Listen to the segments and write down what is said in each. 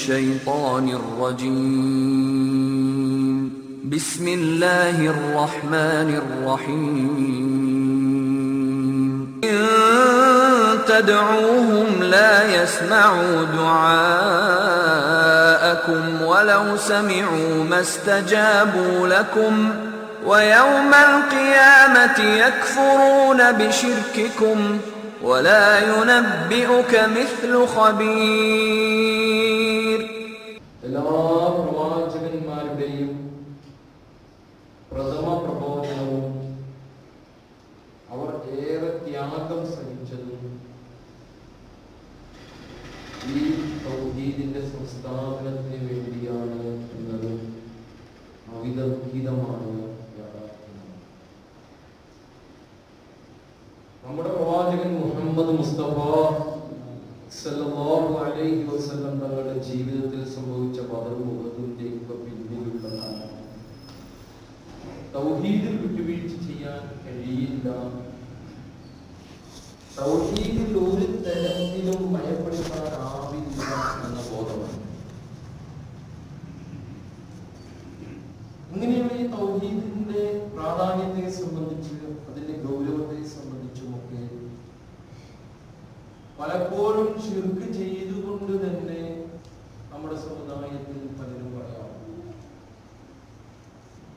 الشيطان الرجيم بسم الله الرحمن الرحيم إن تدعوهم لا يسمعوا دعاءكم ولو سمعوا ما استجابوا لكم ويوم القيامة يكفرون بشرككم ولا ينبئك مثل خبير. എല്ലാ പ്രവാചകന്മാരുടെയും പ്രഥമ പ്രബോധനവും അവർ ഏറെ ത്യാഗം സഹിച്ചതും ഈ തൗഹീദിന്റെ സംസ്ഥാപനത്തിന് വേണ്ടിയാണ് എന്നത് അവിതർക്കിതമാണ് യാഥാർത്ഥ്യം. നമ്മുടെ പ്രവാചകൻ മുഹമ്മദ് മുസ്തഫ സല്ലല്ലാഹു അലൈഹി വസല്ലം തങ്ങളുടെ ജീവിതത്തിൽ സംഭവിച്ച ബദറും ഉഹദിന്റെയും പിന്നിലുള്ള തൗഹീദിൽ വിട്ടുവീഴ്ച ചെയ്യാൻ കഴിയില്ല, തൗഹീദിൽ ഒരു തരത്തിലും ഭയപ്പെടുത്താനാവില്ല എന്ന ബോധമാണ്. ഇങ്ങനെയുള്ള ഈ തൗഹീദിന്റെ പ്രാധാന്യത്തെ സംബന്ധിച്ച് അതിന്റെ ഗൗരവത്തെ സംബന്ധിച്ചുമൊക്കെ പലപ്പോഴും ശിർക്ക് ചെയ്തുകൊണ്ട് തന്നെ നമ്മുടെ സമുദായത്തിൽ പലരും പറയാം.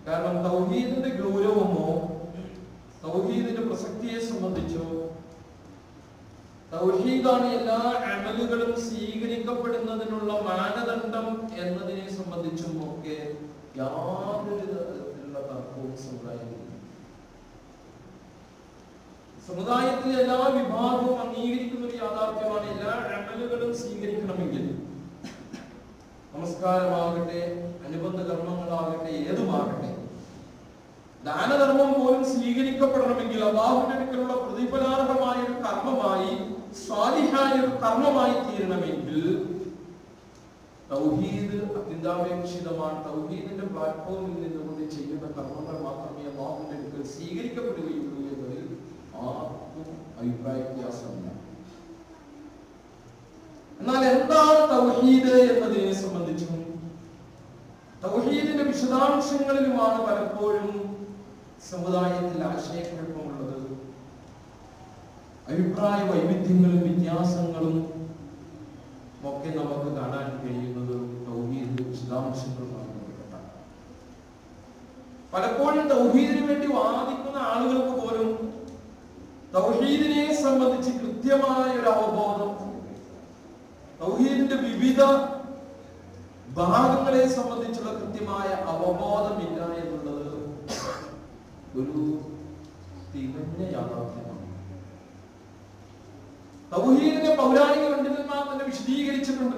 കാരണം തൗഹീദിന്റെ ഗൗരവമോ തൗഹീദിന്റെ പ്രസക്തിയെ സംബന്ധിച്ചോ തൗഹീദാണ് എല്ലാ അമലുകളും സ്വീകരിക്കപ്പെടുന്നതിനുള്ള മാനദണ്ഡം എന്നതിനെ സംബന്ധിച്ചും ഒക്കെ യാതൊരു തരത്തിലുള്ള തർക്കവും സമുദായത്തിലെ എല്ലാ വിഭാഗവും അംഗീകരിക്കുന്ന ഒരു യാഥാർത്ഥ്യമാണ്. എല്ലാ അമലുകളും സ്വീകരിക്കണമെങ്കിൽ, നമസ്കാരമാകട്ടെ, അനുബന്ധ കർമ്മങ്ങളാകട്ടെ, ഏതുമാകട്ടെ, ദാനധർമ്മം പോലും സ്വീകരിക്കപ്പെടണമെങ്കിൽ അല്ലാഹുവിന്റെ അടുക്കലുള്ള പ്രതിഫലാർഹമായ ഒരു കർമ്മമായി, സ്വാലിഹായ ഒരു കർമ്മമായി തീരണമെങ്കിൽ തൗഹീദ് അത്യന്താപേക്ഷിതമാണ്. തൗഹീദിന്റെ പ്ലാറ്റ്ഫോമിൽ നിന്നുകൊണ്ട് ചെയ്യുന്ന കർമ്മങ്ങൾ മാത്രമേ അല്ലാഹുവിന്റെ അടുക്കൽ സ്വീകരിക്കപ്പെടുകയുള്ളൂ എന്നതിൽ ആർക്കും അഭിപ്രായ വ്യത്യാസമില്ല. എന്നാൽ എന്താണ് തൗഹീദ് എന്നതിനെ സംബന്ധിച്ചും തൗഹീദിന്റെ വിശദാംശങ്ങളിലുമാണ് പലപ്പോഴും സമുദായത്തിൽ ആശയക്കുഴപ്പമുള്ളത്. അഭിപ്രായ വൈവിധ്യങ്ങളും വ്യത്യാസങ്ങളും ഒക്കെ നമുക്ക് കാണാൻ കഴിയുന്നത് തൗഹീദ് വിശദാംശങ്ങളുമായി ബന്ധപ്പെട്ടാണ്. പലപ്പോഴും തൗഹീദിന് വേണ്ടി വാദിക്കുന്ന ആളുകൾക്ക് പോലും തൗഹീദിനെ സംബന്ധിച്ച് കൃത്യമായ ഒരു അവബോധം, തൗഹീദിന്റെ വിവിധ ഭാഗങ്ങളെ സംബന്ധിച്ചുള്ള കൃത്യമായ അവബോധമില്ല എന്നുള്ളത് ഒരു തികഞ്ഞ യാഥാർത്ഥ്യമാണ്. തൗഹീദിനെ പൗരാണിക പണ്ഡിതന്മാർ തന്നെ വിശദീകരിച്ചിട്ടുണ്ട്.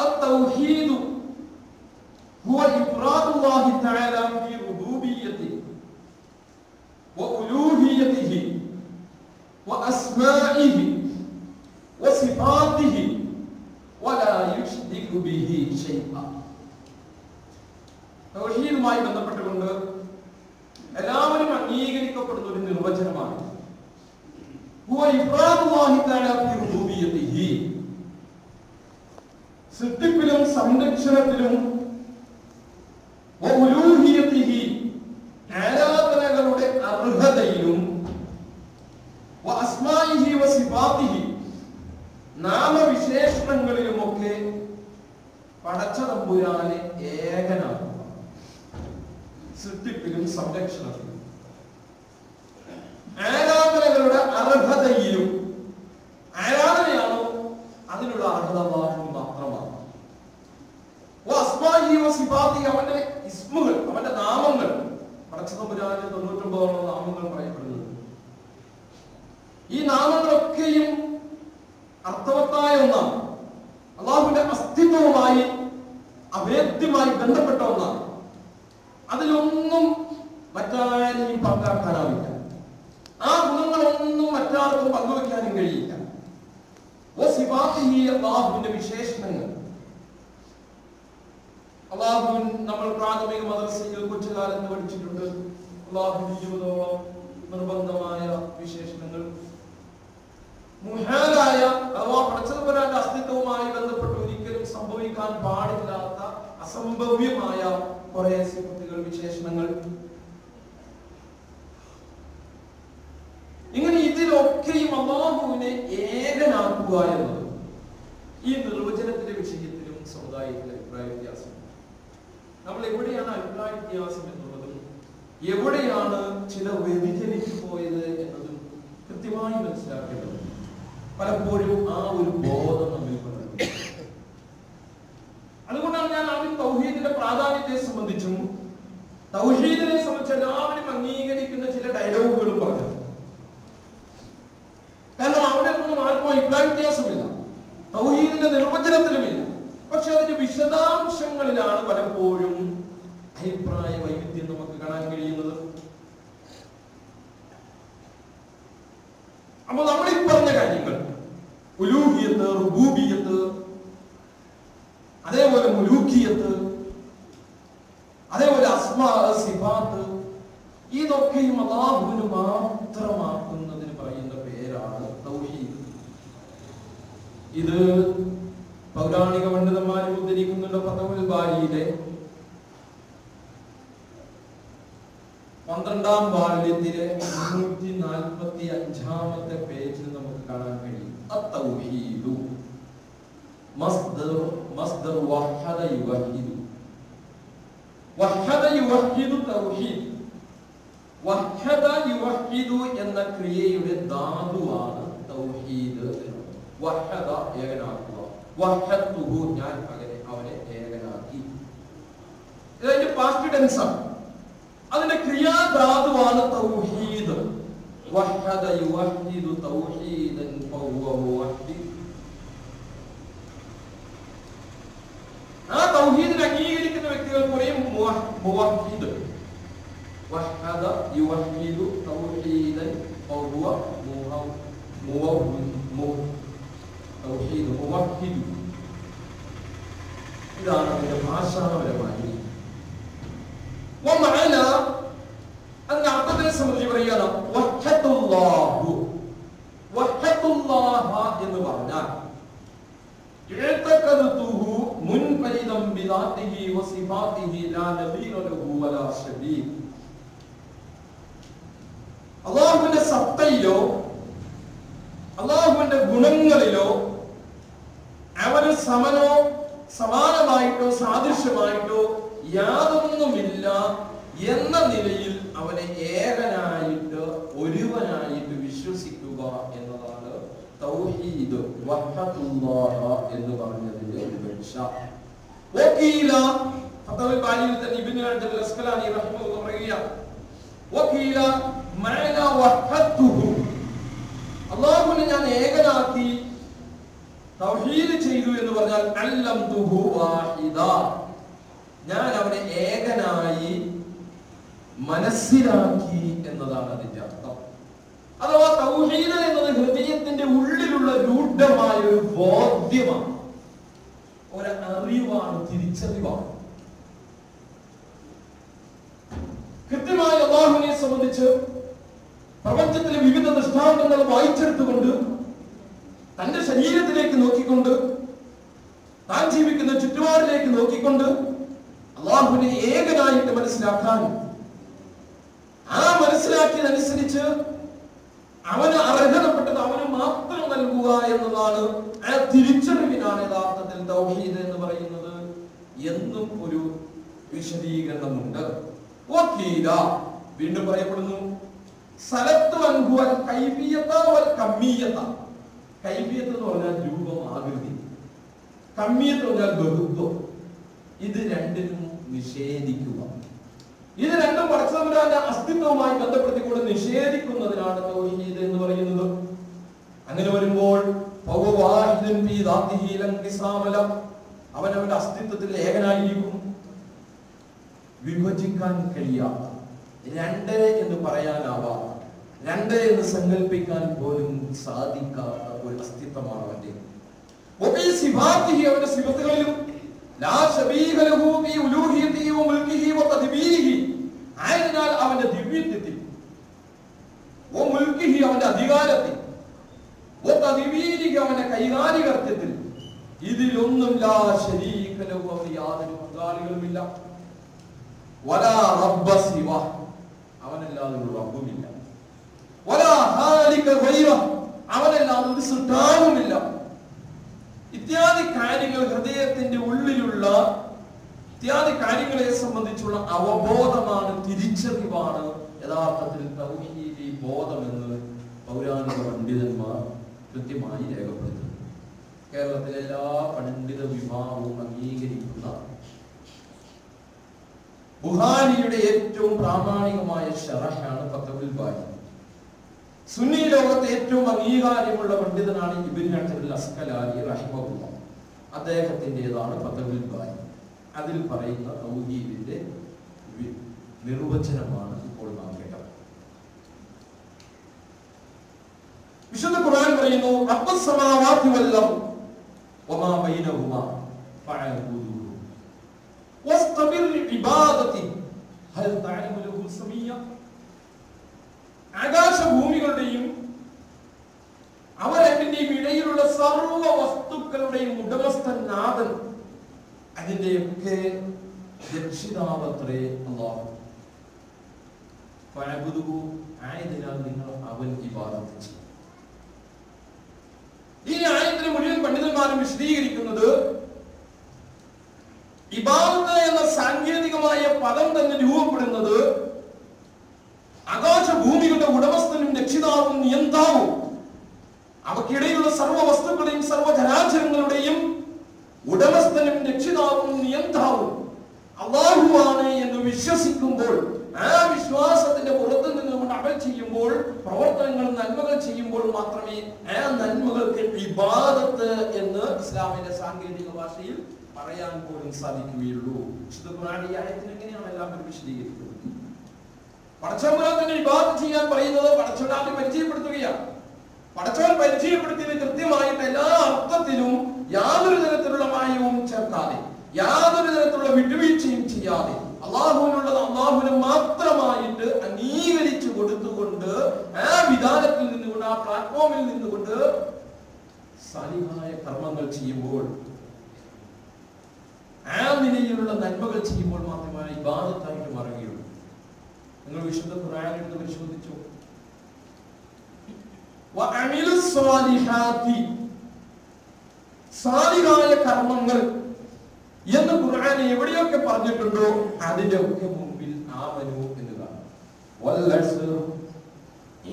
അത്തൗഹീദു ഹുവ ഇഫ്റാദുല്ലാഹി തആല ഫീ റുബൂബിയ്യതിഹി വഉലൂഹിയ്യതിഹി വഅസ്മാഇഹി വസിഫാതിഹി വലാ യുശ്രികു ബിഹി ശൈഅ. തൗഹീദുമായി ബന്ധപ്പെട്ടുകൊണ്ട് എല്ലാവരും അംഗീകരിക്കപ്പെടുന്ന ഒരു നിർവചനമാണ് സൃഷ്ടിപ്പിലും സംരക്ഷണത്തിലും ആരാധനകളുടെ അർഹതയിലും നാമവിശേഷണങ്ങളിലുമൊക്കെ പടച്ച തമ്പുരാനെ ഏകനാണ്. സൃഷ്ടിപ്പിലും സംരക്ഷണത്തിലും ആരാധനകളുടെ അർഹതയിലും, ആരാധനയാണോ അതിനുള്ള അർഹത അല്ലാഹുവിന് മാത്രമാണ്. അവന്റെ ഇസ്മുകൾ, അവന്റെ നാമങ്ങൾ, പടച്ചതമ്പുരാന് 99 നാമങ്ങൾ പറയപ്പെടുന്നത്. ഈ നാമങ്ങളൊക്കെയും അർത്ഥവത്തായ ഒന്നാണ്. അല്ലാഹുവിന്റെ അസ്തിത്വവുമായി അഭേദ്യമായി ബന്ധപ്പെട്ട ഒന്നാണ്. അതിലൊന്നും മറ്റാരെയും പങ്കാക്കാനാവില്ല. ആ ഗുണങ്ങളൊന്നും മറ്റാർക്കും പങ്കുവെക്കാനും കഴിയില്ല. അല്ലാഹുവിന്റെ വിശേഷണങ്ങൾ, അല്ലാഹുവിൻ നമ്മൾ പ്രാഥമിക മദ്രസയിൽ കൊച്ചുകാലത്ത് പഠിച്ചിട്ടുണ്ട്. അല്ലാഹുവിന്റെ 20ഓളം നിർബന്ധമായ വിശേഷണങ്ങൾ, മുഹാലായ അഥവാ പടച്ചതമ്പുരാന്റെ അസ്തിത്വവുമായി ബന്ധപ്പെട്ട് ഉൾക്കൊള്ളാൻ പാടില്ലാത്ത അസംഭവ്യമായ കുറെ സിഫത്തുകൾ, വിശേഷണങ്ങൾ. ഇങ്ങനെ ഇതിലൊക്കെയും അല്ലാഹുവിനെ ഏകനാക്കുക എന്നത് ഈ നിർവചനത്തിന്റെ വിഷയത്തിലും സമുദായത്തിലെ അഭിപ്രായ വ്യത്യാസം. നമ്മൾ എവിടെയാണ് അഭിപ്രായ വ്യത്യാസം എന്നുള്ളതും എവിടെയാണ് ചില വ്യതിചലിച്ചു പോയത് എന്നതും കൃത്യമായി മനസ്സിലാക്കേണ്ടത്. പലപ്പോഴും ആ ഒരു ബോധം നമ്മിൽ പറയുന്നു. അതുകൊണ്ടാണ് ഞാൻ ആദ്യം തൗഹീദിന്റെ പ്രാധാന്യത്തെ സംബന്ധിച്ചും തൗഹീദിനെ സംബന്ധിച്ച് എല്ലാവരും അംഗീകരിക്കുന്ന ചില ഡയലോഗുകളും പറഞ്ഞത്. കാരണം അവിടെ ഒന്നും ആർക്കും അഭിപ്രായ വ്യത്യാസമില്ല, തൗഹീദിന്റെ നിർവചനത്തിലുമില്ല. പക്ഷെ അതിന്റെ വിശദാംശങ്ങളിലാണ് പലപ്പോഴും അഭിപ്രായ വൈവിധ്യം നമുക്ക് കാണാൻ കഴിയുന്നത്. അപ്പൊ നമ്മൾ ഈ പറഞ്ഞ കാര്യങ്ങൾ, ഉലൂഹിയത്ത്, റുബൂബിയത്ത്, അതേപോലെ മുലൂക്കിയത്ത്, അതേപോലെ അസ്മാ സിഫാത്ത്, ഇതൊക്കെയും അല്ലാഹുവിന് മാത്രമാക്കുന്നതിന് പറയുന്ന പേരാണ് തൗഹീദ്. ഇത് പൗരാണിക പണ്ഡിതന്മാർ ഉദ്ധരിക്കുന്നുണ്ട്. ഫതഹുൽ ബാരിയിലെ 12ാം വാല്യത്തിലെ 345-ാമത്തെ പേജിൽ നമുക്ക് കാണാൻ കഴിയും. അത്തൗഹീദു മസ്ദർ വഹദ യുവഹിദു. വഹദ യുവഹിദു തൗഹീദ്. വഹദ യുവഹിദു എന്ന ക്രിയയുടെ ധാതുവാണ് തൗഹീദ്. വഹദ ഏകനാക്കുക, വഹദതുഹു ഞാൻ അവനെ ഏകനാക്കി. ഇതിന്റെ പാസ്റ്റ് ടെൻസ് ആണ്. അതിന്റെ ക്രിയാധാതുവാണ് തൗഹീദ്. വഹദ യുവഹിദു തൗഹീദൻ ഫഹുവ മുവഹിദ്. ആ തൗഹീദിനെ അംഗീകരിക്കുന്ന വ്യക്തികൾ പറയും മുവഹിദ്. വഹദ യുവഹിദു തൗഹീദൻ ഫഹുവ തൗഹീദ് മുവഹിദ്. ഇതാണ് അതിന്റെ ഭാഷാപരമായി. അതിന്റെ അർത്ഥത്തെ സംബന്ധിച്ച് പറയുകയാണ് വഹദുല്ലാഹു. വഹദുല്ലാഹ എന്ന് പറഞ്ഞാൽ ഇഅ്തഖദതുഹു മുൻഫരിദൻ ബിദാതിഹി വസിഫാതിഹി ലാ നബീറ ലഹു വലാ ശബീഹ്. അല്ലാഹുവിന്റെ സത്തയിലോ അല്ലാഹുവിന്റെ ഗുണങ്ങളിലോ അവന് സമനോ സമാനമായിട്ടോ സാദൃശ്യമായിട്ടോ യാതൊന്നുമില്ല എന്ന നിലയിൽ അവനെ ഏകനായിട്ട് ഒരുവനായിട്ട് വിശ്വസിക്കുക എന്നതാണ് തൗഹീദ്. വഹദുല്ലാഹ എന്ന് പറഞ്ഞതിന്റെ വിവക്ഷ. വകീല ഫതഹുൽ ബാരിയിൽ തന്നെ ഇബ്നു ഹജർ അസ്ഖലാനി റഹിമഹുല്ലാഹ് പറയുകയാണ്, വകീല മഅന വഹദതുഹു. അല്ലാഹുവിനെ ഞാൻ ഏകനാക്കി തൗഹീദ് ചെയ്തു എന്ന് പറഞ്ഞാൽ അല്ലംതുഹു വാഹിദ, ഞാൻ അവനെ ഏകനായി മനസ്സിലാക്കി എന്നതാണ് അതിന്റെ അർത്ഥം. അഥവാ തൗഹീദ് എന്നത് ഹൃദയത്തിന്റെ ഉള്ളിലുള്ള രൂഢമായ ഒരു ബോധ്യമാണ്, ഒരു അറിവാണ്, തിരിച്ചറിവാണ്. കൃത്യമായി അല്ലാഹുവിനെ സംബന്ധിച്ച് പ്രപഞ്ചത്തിലെ വിവിധ ദൃഷ്ടാന്തങ്ങൾ വായിച്ചെടുത്തുകൊണ്ട് തന്റെ ശരീരത്തിലേക്ക് നോക്കിക്കൊണ്ട് താൻ ജീവിക്കുന്ന ചുറ്റുപാടിലേക്ക് നോക്കിക്കൊണ്ട് അല്ലാഹുവിനെ ഏകനായിട്ട് മനസ്സിലാക്കാൻ, ആ മനസ്സിലാക്കിയതനുസരിച്ച് അവന് അർഹതപ്പെട്ടത് അവന് മാത്രം നൽകുക എന്നതാണ്. ആ തിരിച്ചറിവിനാണ് യഥാർത്ഥത്തിൽ തൗഹീദ് എന്ന് പറയുന്നത് എന്നും ഒരു വിശദീകരണമുണ്ട്. വകീല വീണ്ടും പറയപ്പെടുന്നു സലത്തു അൻഹുവൽ കൈഫിയത വൽ കമ്മിയത. കൈഫിയത്ത് എന്ന് പറഞ്ഞാൽ രൂപം, ആകൃതി. കമ്മിയത്ത് പറഞ്ഞാൽ ബഹുത്വം. ഇത് രണ്ടിനും നിഷേധിക്കുക. ഇത് രണ്ടും പടച്ചതമ്പുരാന്റെ അസ്തിത്വവുമായി ബന്ധപ്പെടുത്തിക്കൊണ്ട് നിഷേധിക്കുന്നതിനാണ് തൗഹീദ് എന്ന് പറയുന്നത്. അങ്ങനെ വരുമ്പോൾ അവൻ അവന്റെ അസ്തിത്വത്തിൽ ഏകനായിരിക്കും. വിഭജിക്കാൻ കഴിയാത്ത, രണ്ട് എന്ന് പറയാനാവാത്ത, രണ്ട് എന്ന് സങ്കല്പിക്കാൻ പോലും സാധിക്കാത്ത ഒരു അസ്തിത്വമാണ് അവന്റെ. അവന്റെ സിഫത്തുകളിലും അവന്റെ ദിവ്യത്വത്തിൽ, അവന്റെ അധികാരത്തിൽ, അവന്റെ കൈകാരികത്വത്തിൽ ഇതിലൊന്നും ലാ ശരീക ശരീക ലഹു, അവന് യാതൊരു പങ്കാളികളുമില്ല. വലാ റബ്ബ സിവ, അവനല്ലാതെ ഒരു റബ്ബുമില്ല. വലാ ഖാലിക ഗൈറ, അവനല്ലാതെ ഒരു സൃഷ്ടാവുമില്ല. ഇത്യാദി കാര്യങ്ങൾ ഹൃദയത്തിന്റെ ഉള്ളിലുള്ള ഇത്യാദി കാര്യങ്ങളെ സംബന്ധിച്ചുള്ള അവബോധമാണ്, തിരിച്ചറിവാണ് യഥാർത്ഥത്തിൽ തൗഹീദി ബോധമെന്ന് പൗരാണിക പണ്ഡിതന്മാർ കൃത്യമായി രേഖപ്പെടുത്തുന്നു. കേരളത്തിലെ എല്ലാ പണ്ഡിത വിഭാഗവും അംഗീകരിക്കുന്ന ബുഖാരിയുടെ ഏറ്റവും പ്രാമാണികമായ ശറഹാണ് ഫത്ഹുൽ ബാരി. സുന്നി ലോകത്തെ ഏറ്റവും അംഗീകാരമുള്ള പണ്ഡിതനാണ് ഇബ്നു ഹജർ അൽ അസ്ഖലാനി റഹിമഹുല്ലാഹ്. അദ്ദേഹത്തിൻ്റെതാണ് ഫത്ഹുൽ ബാരി. അതിൽ പറയുന്ന തൗഹീദിന്റെ നിർവചനമാണ് ഇപ്പോൾ നാം കേട്ടത്. വിശുദ്ധ ഖുർആൻ പറയുന്നു, റബ്ബുസ് സമാവാതി വൽ അർദ് വമാ ബൈനഹുമാ ഫഅബ്ദുഹു വസ്തബിർ ലിഇബാദതി ഹൽ തഅലമു ലഹു സമീയ. ആകാശഭൂമികളുടെയും അവ രണ്ടിന്റെയും ഇടയിലുള്ള സർവ്വ വസ്തുക്കളുടെയും ഉടമസ്ഥൻ നാഥൻ, അതിന്റെയൊക്കെ രക്ഷിതാവത്രേ അല്ലാഹു. ഫഅബ്ദുഹു, ആയതിനാൽ നിങ്ങൾ അവൻ ഇബാദത്ത് ചെയ്യും. ഈ ആയത്തിനെ മുഴുവൻ പണ്ഡിതന്മാരും വിശദീകരിക്കുന്നത് ഇബാദത്ത് എന്ന സാങ്കേതികമായ പദം തന്നെ രൂപപ്പെടുന്നത് ആകാശഭൂമികളുടെ ഉടമസ്ഥനും രക്ഷിതാവും നിയന്താവും അവക്കിടയിലുള്ള സർവ്വ വസ്തുക്കളുടെയും സർവ്വചരാചരങ്ങളുടെയും ഉടമസ്ഥനും രക്ഷിതാവും നിയന്താവും അല്ലാഹുവാണ് എന്ന് വിശ്വസിക്കുമ്പോൾ, ആ വിശ്വാസത്തിന്റെ പുറത്ത് നിന്നുകൊണ്ട് അമൽ ചെയ്യുമ്പോൾ, പ്രവർത്തനങ്ങൾ നന്മകൾ ചെയ്യുമ്പോൾ മാത്രമേ ആ നന്മകൾക്ക് ഇബാദത്ത് എന്ന് ഇസ്ലാമിന്റെ സാങ്കേതിക ഭാഷയിൽ പറയാൻ പോലും സാധിക്കുകയുള്ളൂ. വിശുദ്ധ ഖുർആൻ ഈ ആയത്തിന് എങ്ങനെയാണ് എല്ലാവരും വിശദീകരിക്കുന്നത്? പടച്ചവനെ ഇബാദത്ത് ചെയ്യാൻ പറയുന്നത് പടച്ചവനെ പരിചയപ്പെടുത്തുകയാണ്. പടച്ചവൻ പരിചയപ്പെടുത്തിയത് കൃത്യമായിട്ട് എല്ലാ അർത്ഥത്തിലും യാതൊരു തരത്തിലുള്ള മായവും ചേർക്കാതെ, യാതൊരു തരത്തിലുള്ള വിട്ടുവീഴ്ചയും ചെയ്യാതെ, അള്ളാഹുവിനുള്ളത് അള്ളാഹുവിനെ മാത്രമായിട്ട് അംഗീകരിച്ചു കൊടുത്തുകൊണ്ട് ആ വിധാനത്തിൽ നിന്നുകൊണ്ട്, ആ പ്ലാറ്റ്ഫോമിൽ നിന്നുകൊണ്ട് സാലിഹായ കർമ്മങ്ങൾ ചെയ്യുമ്പോൾ, ആ നിലയിലുള്ള നന്മകൾ ചെയ്യുമ്പോൾ മാത്രമേ ഇബാദത്തായിട്ട് മാറുകയുള്ളൂ. നിങ്ങൾ വിശുദ്ധ ഖുർആൻ എടുത്ത് പരിശോധിച്ചു. വഅമിലുസ് സ്വാലിഹാത്തി, സാലിഹായ കർമ്മങ്ങൾ എന്ന് ഖുർആൻ എവിടെയൊക്കെ പറഞ്ഞിട്ടുണ്ടോ അതിന്റെ ഒക്കെ മുമ്പിൽ ആമനു എന്നതാണ്. വൽ അസ്ർ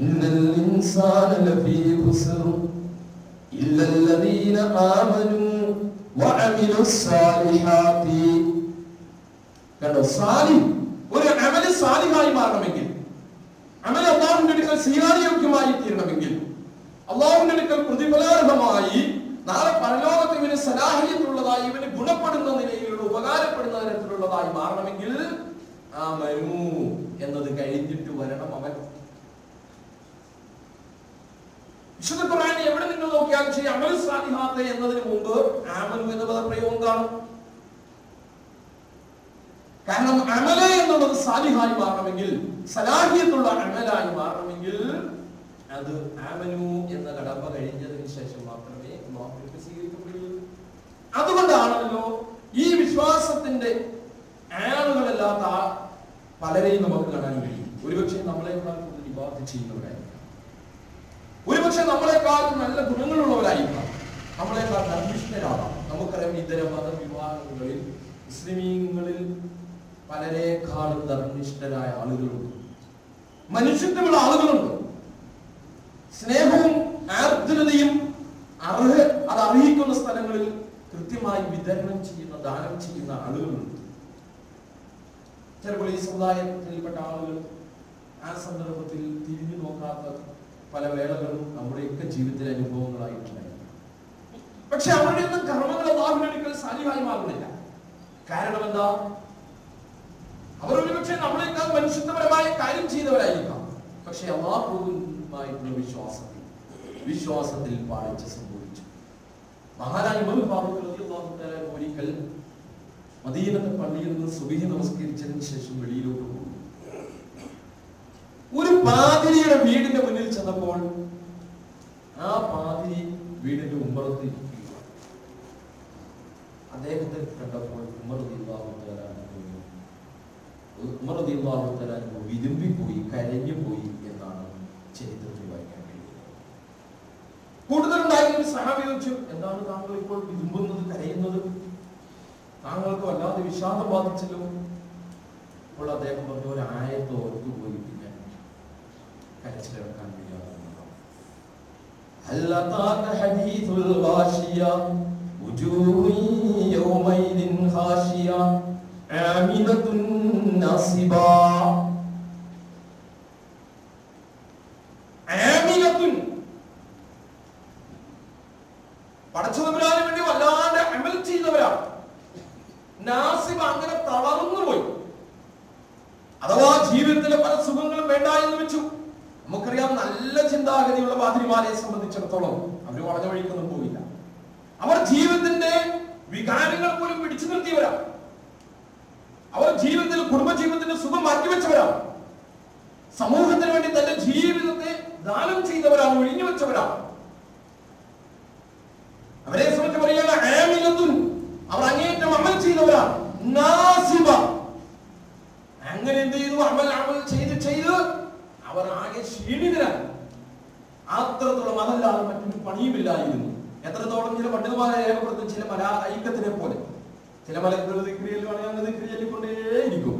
ഇന്നൽ ഇൻസാന ലഫീ ഖുസ്ർ ഇല്ലല്ലദീന ആമനു വഅമിലുസ് സ്വാലിഹാത്തി. കണ്ടോ, സാലിഹ് ഒരു അമൽ സാലിഹായി മാറണമെങ്കിൽ, അമൽ അല്ലാഹുവിന്റെ അടുക്കൽ സ്വീകാര്യോഗ്യമായി തീരണമെങ്കിൽ, അല്ലാഹുവിന്റെ അടുക്കൽ പ്രതിഫലാർഹമായി നാളെ പരലോകത്ത് ഇവന് സലാഹിയത്തുള്ളതായി, ഇവന് ഗുണപ്പെടുന്ന നിലയിലുള്ള, ഉപകാരപ്പെടുന്ന തരത്തിലുള്ളതായി മാറണമെങ്കിൽ ആമനു എന്നത് കഴിഞ്ഞിട്ട് വരണം അവൻ. വിശുദ്ധ ഖുർആൻ എവിടെ നിങ്ങൾ നോക്കിയാലും ശരി, അമൽ സാലിഹാത്ത് എന്നതിന് മുമ്പ് ആമനു എന്ന പദപ്രയോഗം കാണും. കാരണം അമല് എന്നുള്ളത് സാലിഹായി മാറണമെങ്കിൽ, സലാഹിയത്തുള്ള അമലായി മാറണമെങ്കിൽ അത് ആമനു എന്ന കടമ്പ കഴിഞ്ഞതിന് ശേഷം മാത്രമേ അല്ലാഹുവിനെ സ്വീകരിക്കപ്പെടുകയുള്ളൂ. അതുകൊണ്ടാണല്ലോ ഈ വിശ്വാസത്തിന്റെ ആളുകളല്ലാത്ത പലരെയും നമുക്ക് കാണാൻ കഴിയും. ഒരുപക്ഷെ നമ്മളെക്കാൾ കൂടുതൽ ഇബാദത്ത് ചെയ്യുന്നവരായിരിക്കാം, ഒരുപക്ഷെ നമ്മളെക്കാൾ നല്ല ഗുണങ്ങളുള്ളവരായിരിക്കാം, നമ്മളെക്കാൾ ധർമ്മിഷ്ഠരാകാം. നമുക്കറിയാം, ഇതര മതവിഭാഗങ്ങളിൽ മുസ്ലിമീങ്ങളിൽ പലരെക്കാളും ധർമ്മിഷ്ഠരായ ആളുകളുണ്ട്, മനുഷ്യത്വമുള്ള ആളുകളുണ്ട്, സ്നേഹവും ആർദ്രതയും അത് അർഹിക്കുന്ന സ്ഥലങ്ങളിൽ കൃത്യമായി വിതരണം ചെയ്യുന്ന, ദാനം ചെയ്യുന്ന ആളുകളുണ്ട്. ചിലപ്പോൾ ഈ സമുദായത്തിൽപ്പെട്ട ആളുകൾ ആ സന്ദർഭത്തിൽ തിരിഞ്ഞു നോക്കാത്ത പല വേളകളും നമ്മുടെയൊക്കെ ജീവിതത്തിലെ അനുഭവങ്ങളായിട്ടുണ്ടായിരുന്നു. പക്ഷെ അവരുടെ ഒന്നും കർമ്മങ്ങൾ അല്ലാഹുവിന്റെ അടുക്കൽ സാലിഹായി മാറുന്നില്ല. കാരണം എന്താ? അവർ ഒരുപക്ഷെ നമ്മളെക്കാൾ മനുഷ്യത്വപരമായ കാര്യം ചെയ്തവരായിരിക്കാം, പക്ഷെ അല്ലാഹുവുമായിട്ടുള്ള വിശ്വാസത്തിൽ പാളിച്ച സംഭവിച്ചു. മഹാനായ ഇമാം ഫാറൂഖ് റളിയല്ലാഹു തആല ഒരിക്കൽ മദീനത്തെ പള്ളിയിൽ നിന്ന് സുബ്ഹി നമസ്കരിച്ചതിന് ശേഷം വെളിയിലോട്ട് പോയി. ഒരു പാതിരിയുടെ വീടിന്റെ മുന്നിൽ ചെന്നപ്പോൾ ആ പാതിരി വീടിന്റെ ഉമ്മറത്ത് ഇരിക്കുക. അദ്ദേഹത്തെ കണ്ടപ്പോൾ ഉമർ റളിയല്ലാഹു തആല വിതുമ്പിപ്പോയി, കരഞ്ഞുപോയി എന്നാണ് ചരിത്രത്തിൽ വായിക്കാൻ കഴിയുന്നത്. കൂടുതലുണ്ടായിരുന്ന സഹാബി ചോദിച്ചു, എന്താണ് താങ്കൾ ഇപ്പോൾ വിതുമ്പുന്നത്, കരയുന്നത്? താങ്കൾക്ക് വല്ലാതെ വിഷാദം ബാധിച്ചല്ലോ. അപ്പോൾ അദ്ദേഹം പറഞ്ഞ ഒരു ആയത്ത് ഓർത്തുപോയി, പിന്നെ കരച്ചിലെടുക്കാൻ കഴിയാതെ. പടച്ചതമ്പുരാന് വേണ്ടി വല്ലാതെ അമൽ ചെയ്തവരാണ്. നാസിബ അങ്ങനെ തളർന്നുപോയി, അഥവാ ജീവിതത്തിലെ പല സുഖങ്ങളും വേണ്ട എന്ന് വെച്ചു. നമുക്കറിയാം, നല്ല ചിന്താഗതിയുള്ള പാതിരിമാരെ സംബന്ധിച്ചിടത്തോളം അവർ വളഞ്ഞ വഴിക്കൊന്നും പോയില്ല. അവർ ജീവിതത്തിന്റെ വികാരങ്ങൾ പോലും പിടിച്ചു നിർത്തിയവരാണ്. അവർ ജീവിതത്തിൽ കുടുംബജീവിതത്തിന്റെ സുഖം മാറ്റിവെച്ചവരാണ്. സമൂഹത്തിന് വേണ്ടി തന്റെ ജീവിതത്തെ ദാനം ചെയ്തവരാണ്, ഒഴിഞ്ഞു വെച്ചവരാണ്. അവരെ സംബന്ധിച്ച് പറയുകയാണ് ആമിലത്തുൻ, അവർ അങ്ങേയറ്റം അമൽ ചെയ്തവരാണ്. നാസിബ, അങ്ങനെ എന്ത് ചെയ്തു? അമൽ ചെയ്ത് അവർ ആകെ ക്ഷീണിതരാണ്. അത്രത്തോളം അതല്ലാതെ മറ്റൊരു പണിയുമില്ലായിരുന്നു. എത്രത്തോളം ചില പണ്ഡിതന്മാരെ രേഖപ്പെടുത്തും, ചില ഐക്യത്തിനെ പോലെ ചില മലക്കൾ ചൊല്ലിക്കൊണ്ടേയിരിക്കും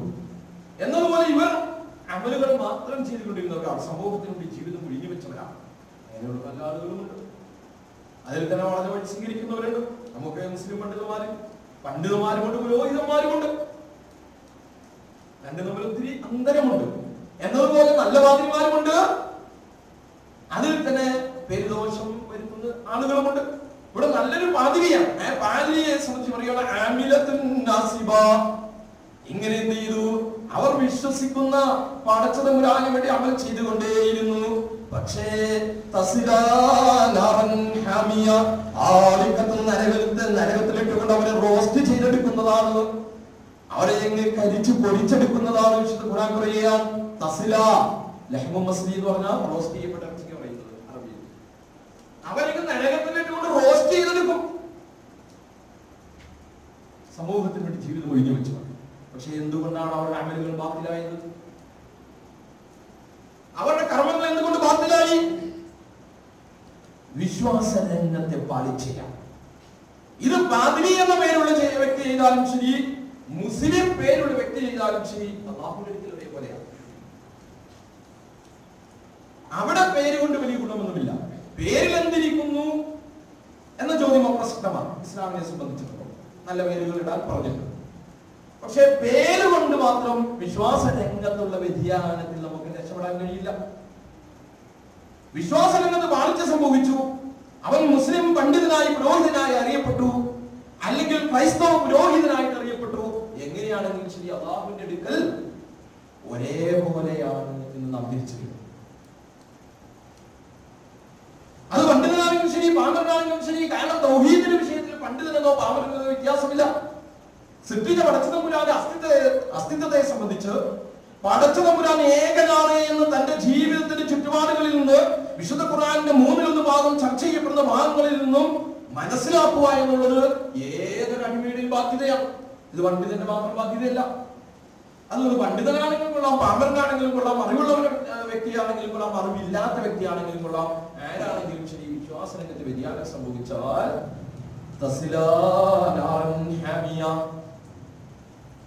എന്നതുപോലെ ഇവർ അമലുകൾ മാത്രം ചെയ്തുകൊണ്ടിരുന്നവരാണ്. സമൂഹത്തിന് വേണ്ടി ജീവിതം ഒഴിഞ്ഞു വെച്ചവരാണ്. അങ്ങനെയുള്ള പല ആളുകളുമുണ്ട്. അതിൽ തന്നെ വളരെ വഴി സ്വീകരിക്കുന്നവരുണ്ട്. നമുക്ക് മുസ്ലിം പണ്ഡിതന്മാരുമുണ്ട്, പുരോഹിതന്മാരുമുണ്ട്. രണ്ടു തമ്മിൽ ഒത്തിരി അന്തരമുണ്ട്. എന്നതുപോലെ നല്ല പാതിരിമാരുമുണ്ട്, അതിൽ തന്നെ പെരുദോഷം വരുത്തുന്ന ആളുകളുമുണ്ട്. ഇവിടെ നല്ലൊരു പാതിരിയാണ്. ആ പാതിരിയെ സംബന്ധിച്ച് പറയുകയാണ് ആമിലത്തുൻ നാസിബ. ഇങ്ങനെ എന്ത് ചെയ്തു? അവർ വിശ്വസിക്കുന്ന പടച്ചതമ്പുരാന് വേണ്ടി അമൽ ചെയ്തുകൊണ്ടേയിരുന്നു. പക്ഷേ നരകത്തിലിട്ടുകൊണ്ട് അവരെ റോസ്റ്റ് ചെയ്തെടുക്കുന്നതാണ്, അവരെ എങ്ങനെ കരിച്ചു പൊരിച്ചെടുക്കുന്നതാണ്. വിശുദ്ധ ഖുർആൻ പറയുകയാണ് തസില ലഹ്മു മസ്ലി എന്ന് പറഞ്ഞാൽ റോസ്റ്റ് ചെയ്യപ്പെട്ട ഇറച്ചിക്ക് പറയുന്നത് അറബിയിൽ. അവരൊക്കെ നരകത്തിലിട്ടുകൊണ്ട് റോസ്റ്റ് ചെയ്തെടുക്കും. സമൂഹത്തിന് വേണ്ടി ജീവിതം ഒഴിഞ്ഞു വെച്ചു. പക്ഷെ എന്തുകൊണ്ടാണ് അവരുടെ അമലുകൾ ബാത്തിലായത്? അവരുടെ കർമ്മങ്ങൾ എന്തുകൊണ്ട് ബാത്തിലായി? വിശ്വാസ രംഗത്തെ പാലിച്ചില്ല. ഇത് പാതിരി എന്ന പേരുള്ള വ്യക്തി ചെയ്താലും ശരി, മുസ്ലിം പേരുള്ള വ്യക്തി ചെയ്താലും ശരി, അല്ലാഹുവിന്റെ അടുക്കൽ ഒരേപോലെയാണ്. അവിടെ പേര് കൊണ്ട് വലിയ ഗുണമൊന്നുമില്ല. പേരിൽ എന്തിരിക്കുന്നു എന്ന ചോദ്യം അപ്രസക്തമാണ് ഇസ്ലാമിനെ സംബന്ധിച്ചിടത്തോളം. നല്ല പേരുകൾ ഇടാൻ പറഞ്ഞിട്ടുണ്ട്. പക്ഷെ പേരുകൊണ്ട് മാത്രം വിശ്വാസ രംഗത്തുള്ള വ്യതിയാനത്തിൽ നമുക്ക് രക്ഷപ്പെടാൻ കഴിയില്ല. വിശ്വാസ രംഗത്ത് വാഴ്ച സംഭവിച്ചു. അവൻ മുസ്ലിം പണ്ഡിതനായി പുരോഹിതനായി അറിയപ്പെട്ടു, അല്ലെങ്കിൽ ക്രൈസ്തവ പുരോഹിതനായിട്ട് അറിയപ്പെട്ടു. എങ്ങനെയാണെങ്കിലും ശരി, അല്ലാഹുവിന്റെ അടുക്കൽ ഒരേപോലെയാണ് എന്ന് നാം തിരിച്ചറിയും. അത് പണ്ഡിതനാണെങ്കിലും ശരി, പാമരനാണെങ്കിലും ശരി. കാരണം തൗഹീദിന്റെ വിഷയത്തിൽ പണ്ഡിതനെന്നോ പാമരനെന്നോ വ്യത്യാസമില്ല. സൃഷ്ടിച്ച പടച്ചതമ്പുരാന്റെ അസ്തിത്വത്തെ സംബന്ധിച്ച് പടച്ചതമ്പുരാൻ ഏകനാണ് എന്ന് തന്റെ ജീവിതത്തിന്റെ ചുറ്റുപാടുകളിൽ നിന്ന് വിശുദ്ധ ഖുർആനിന്റെ 1/3 ഭാഗം ചർച്ച ചെയ്യപ്പെടുന്ന ഭാഗങ്ങളിൽ നിന്നും മനസ്സിലാക്കുക എന്നുള്ളത് ഏതൊരു അടിമയുടെയും ബാധ്യതയാണ്. ഇത് പണ്ഡിതന്റെ മാത്രം ബാധ്യതയല്ല. അതുകൊണ്ട് പണ്ഡിതനാണെങ്കിലും കൊള്ളാം, പാമരനാണെങ്കിലും കൊള്ളാം, അറിവുള്ള വ്യക്തിയാണെങ്കിലും കൊള്ളാം, അറിവില്ലാത്ത വ്യക്തിയാണെങ്കിലും കൊള്ളാം, ആരാണെങ്കിലും ശരി, വിശ്വാസ രംഗത്ത് വ്യതിയാനം സംഭവിച്ചാൽ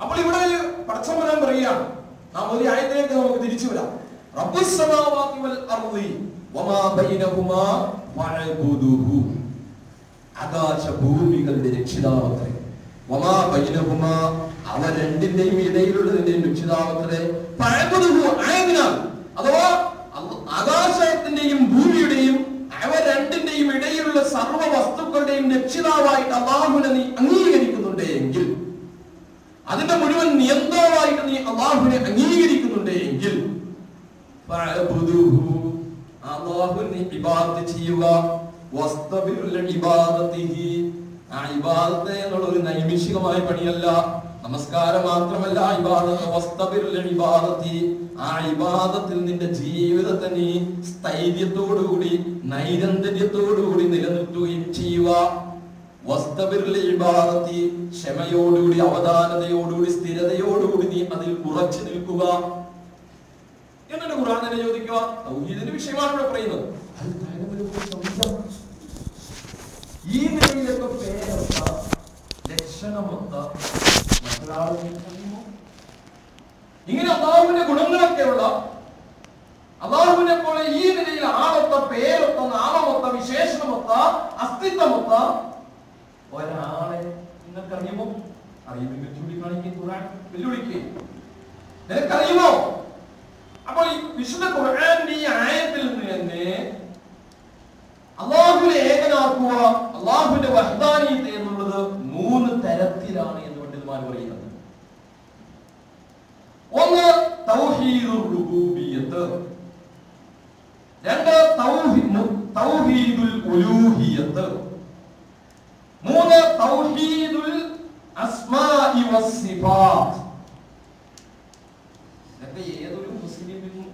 അപ്പോൾ ഇവിടെ പടച്ചതമ്പുരാൻ പറയുകയാണ്. നാം ഒരു ആയത്തിലേക്ക് നമുക്ക് തിരിച്ചു വരാം. റബ്ബുസ് സമാവാതി വൽ അർളി വമാ ബൈനഹുമാ ഫഅബ്ദുഹു. ആകാശഭൂമികളുടെ രക്ഷിതാവത്രേ. വമാ ബൈനഹുമാ, അവ രണ്ടിന്റെയും ഇടയിലുള്ളതിന്റെ രക്ഷിതാവത്രേ. ഫഅബ്ദുഹു ആയതിനാൽ, അഥവാ ആകാശത്തിന്റെയും ഭൂമിയുടെയും അവ രണ്ടിന്റെയും ഇടയിലുള്ള സർവ്വ വസ്തുക്കളുടെയും രക്ഷിതാവായിട്ട് അല്ലാഹുവിനെ നീ അംഗീകരിക്കുന്നുണ്ട് എങ്കിൽ, അതിന്റെ മുഴുവൻ നിയന്ത്രണമായിട്ട് നീ അല്ലാഹുവിനെ അംഗീകരിക്കുന്നുണ്ട് എങ്കിൽ, അല്ലാഹുവിനെ ഇബാദത്ത് ചെയ്യുക. വസ്തബിർ ലിഇബാദതിഹി. ആ ഇബാദത്ത് എന്നുള്ള ഒരു നൈമിഷികമായ പണിയല്ല, നമസ്കാരം മാത്രമല്ല ഇബാദത്ത്. വസ്തബിർ ലിഇബാദതി. ആ ഇബാദത്തിൽ നിന്റെ ജീവിതത്തെ നീ സ്ഥൈര്യത്തോടുകൂടി നൈരന്തര്യത്തോടുകൂടി നിലനിർത്തുകയും ചെയ്യുക. ക്ഷമയോടുകൂടി, അവധാനതയോടുകൂടി, സ്ഥിരതയോടുകൂടി നീ അതിൽ ഉറച്ചു നിൽക്കുക. എന്നിട്ട് ഖുർആൻ തന്നെ ചോദിക്കുക, തൗഹീദിന്റെ വിഷയമാണ് ഇവിടെ പറയുന്നത്. ഈ നിലയിലൊക്കെ പേരൊത്ത ലക്ഷണമൊത്ത ഇങ്ങനെ അല്ലാഹുവിന്റെ ഗുണങ്ങളൊക്കെയുള്ള, അല്ലാഹുവിനെ പോലെ ഈ നിലയിൽ ആളൊത്ത, പേരൊത്ത, നാമമൊത്ത, വിശേഷണമൊത്ത, അസ്തിത്വമൊത്ത ഒരാളെ നിങ്ങൾക്കറിയുമോ? അറിയുമെങ്കിൽ ചൂണ്ടിക്കാണിക്കുക, ഖുർആൻ വെല്ലുവിളിക്കുക. നിനക്കറിയുമോ? അപ്പോൾ ഈ വിശുദ്ധ ഖുർആന്റെ ഈ ആയത്തിൽ നിന്ന് തന്നെ അല്ലാഹുവിനെ ഏകനാക്കുക, അല്ലാഹുവിന്റെ വഹ്ദാനിയത്ത് എന്നുള്ളത് 3 തരത്തിലാണ് എന്ന് പണ്ഡിതന്മാർ പറയുന്നത്. ഒന്ന് തൗഹീദുർ റുബൂബിയ്യത്ത്, 2 തൗഹീദുൽ ഉലൂഹിയ്യത്ത്, 3 തൗഹീദുൽ അസ്മാഇ വസ്സിഫാത്ത്. ഇതൊക്കെ ഏതൊരു മുസ്ലിമിനും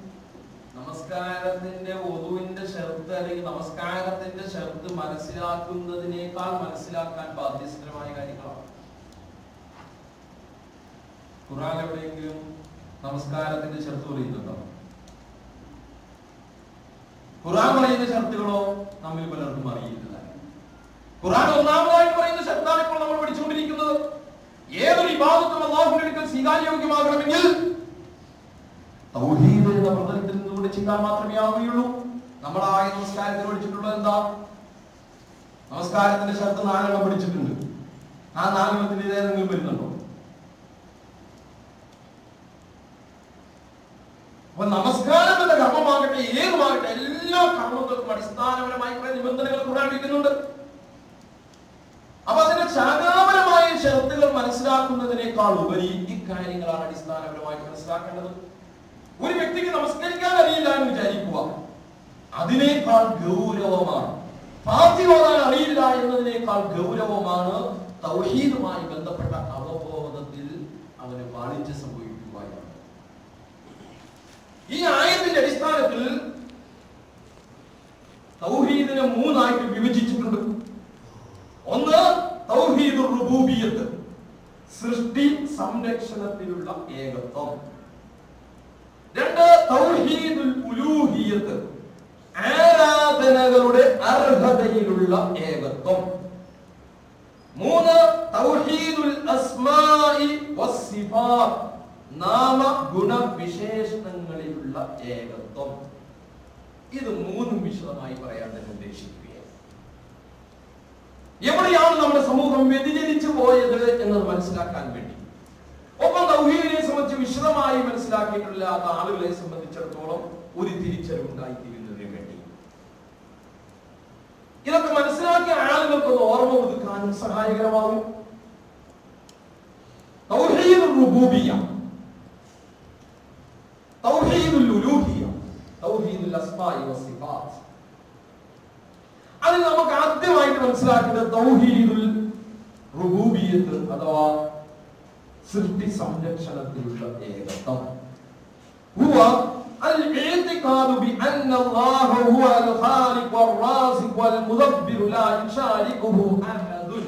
നമസ്കാരത്തിന്റെ വുദൂഇന്റെ ഷർത്ത് അല്ലെങ്കിൽ നമസ്കാരത്തിന്റെ ഷർത്ത് മനസ്സിലാക്കുന്നതിനേക്കാൾ മനസ്സിലാക്കാൻ ബാധ്യസ്ഥമായ കാര്യങ്ങളാണ്. ഖുർആൻ എവിടെയെങ്കിലും നമസ്കാരത്തിന്റെ ഷർത്ത് പറയുന്നുണ്ടോ? ഖുർആൻ പറയുന്ന ഷർത്തുകളോ നമ്മിൽ പലർക്കും അറിയില്ല. ഖുർആൻ ഒന്നാമതായിട്ട് പറയുന്ന ഷർത്താണ് ഇപ്പോൾ നമ്മൾ പഠിച്ചുകൊണ്ടിരിക്കുന്നത്. ഏതൊരു ഇബാദത്തും അല്ലാഹുവിന്റെ അടുക്കൽ സ്വീകാര്യോഗ്യമാകണമെങ്കിൽ തൗഹീദ് എന്ന പ്രതലത്തിൽ നിന്നുകൊണ്ട് ചെയ്യാൻ മാത്രമേ ആവുകയുള്ളൂ. നമ്മളായ നമസ്കാരത്തിന് പഠിച്ചിട്ടുള്ളത് എന്താ? നമസ്കാരത്തിന്റെ ഷർത്ത് 4 പഠിച്ചിട്ടുണ്ട്. ആ 4 ഏതെങ്കിലും വരുന്നുണ്ടോ? അപ്പൊ നമസ്കാരം എന്ന കർമ്മമാകട്ടെ, ഏതുമാകട്ടെ, എല്ലാ കർമ്മങ്ങൾക്കും അടിസ്ഥാനപരമായി കുറെ നിബന്ധനകൾ ഖുർആൻ വെക്കുന്നുണ്ട്. അപ്പൊ അതിന്റെ ശാഖാപരമായ ഷർത്തുകൾ മനസ്സിലാക്കുന്നതിനേക്കാൾ ഉപരി ഇക്കാര്യങ്ങളാണ് അടിസ്ഥാനപരമായിട്ട് മനസ്സിലാക്കേണ്ടത്. ഒരു വ്യക്തിക്ക് നമസ്കരിക്കാൻ അറിയില്ല എന്ന് വിചാരിക്കുക, അതിനേക്കാൾ ഗൗരവമാണ്. ഫാത്തിഹ ഓതാൻ അറിയില്ല എന്നതിനേക്കാൾ ഗൗരവമാണ് തൗഹീദുമായി ബന്ധപ്പെട്ട അവബോധത്തിൽ അവന് പാളിച്ച സംഭവിക്കുക. ഈ ആയത്തിന്റെ അടിസ്ഥാനത്തിൽ തൗഹീദിനെ 3 ആയിട്ട് വിഭജിച്ചിട്ടുണ്ട്. ഒന്ന് തൗഹീദുർ റുബൂബിയ്യത്ത്, സൃഷ്ടി സംരക്ഷണത്തിലുള്ള ഏകത്വം. 2 തൗഹീദുൽ ഉലൂഹിയ്യത്ത്, ആരാധനകളുടെ അർഹതയിലുള്ള ഏകത്വം. 3 തൗഹീദുൽ അസ്മാഇ വസ്സിഫാത്ത്, നാമ ഗുണ വിശേഷണങ്ങളിലുള്ള ഏകത്വം. ഇത് 3 വിശദമായി പറയാൻ തന്നെ ഉദ്ദേശിക്കുകയാണ്. എവിടെയാണ് നമ്മുടെ സമൂഹം വ്യതിചലിച്ചു പോയത് എന്നത് മനസ്സിലാക്കാൻ വേണ്ടി, ഒപ്പം തൗഹീദിനെ സംബന്ധിച്ച് വിശദമായി മനസ്സിലാക്കിയിട്ടില്ലാത്ത ആളുകളെ സംബന്ധിച്ചിടത്തോളം ഒരു തിരിച്ചറിവുണ്ടായിത്തീരുന്നതിന് വേണ്ടി, ഇതൊക്കെ മനസ്സിലാക്കിയ ആളുകൾക്ക് ഓർമ്മ ഒതുക്കാനും സഹായകരമാകും. തൗഹീദുർ റുബൂബിയ്യ, തൗഹീദുൽ ഉലൂഹിയ്യ, തൗഹീദുൽ അസ്മാഇ വസ്സിഫാത്ത്. അതിൽ നമുക്ക് ആദ്യമായിട്ട് മനസ്സിലാക്കേണ്ടത് തൗഹീദുൽ റുബൂബിയ്യത്ത് അഥവാ സൃഷ്ടി സംരക്ഷണത്തിലുള്ള ഏകത്വം. ഹുവ അൽ-ഇഅ്തിഖാദു ബിഅന്ന അല്ലാഹ ഹുവ അൽ-ഖാലിഖ് വർ-റാസിഖ് വൽ-മുദബ്ബിർ ലാ യുശാരികുഹു അഹദുൻ.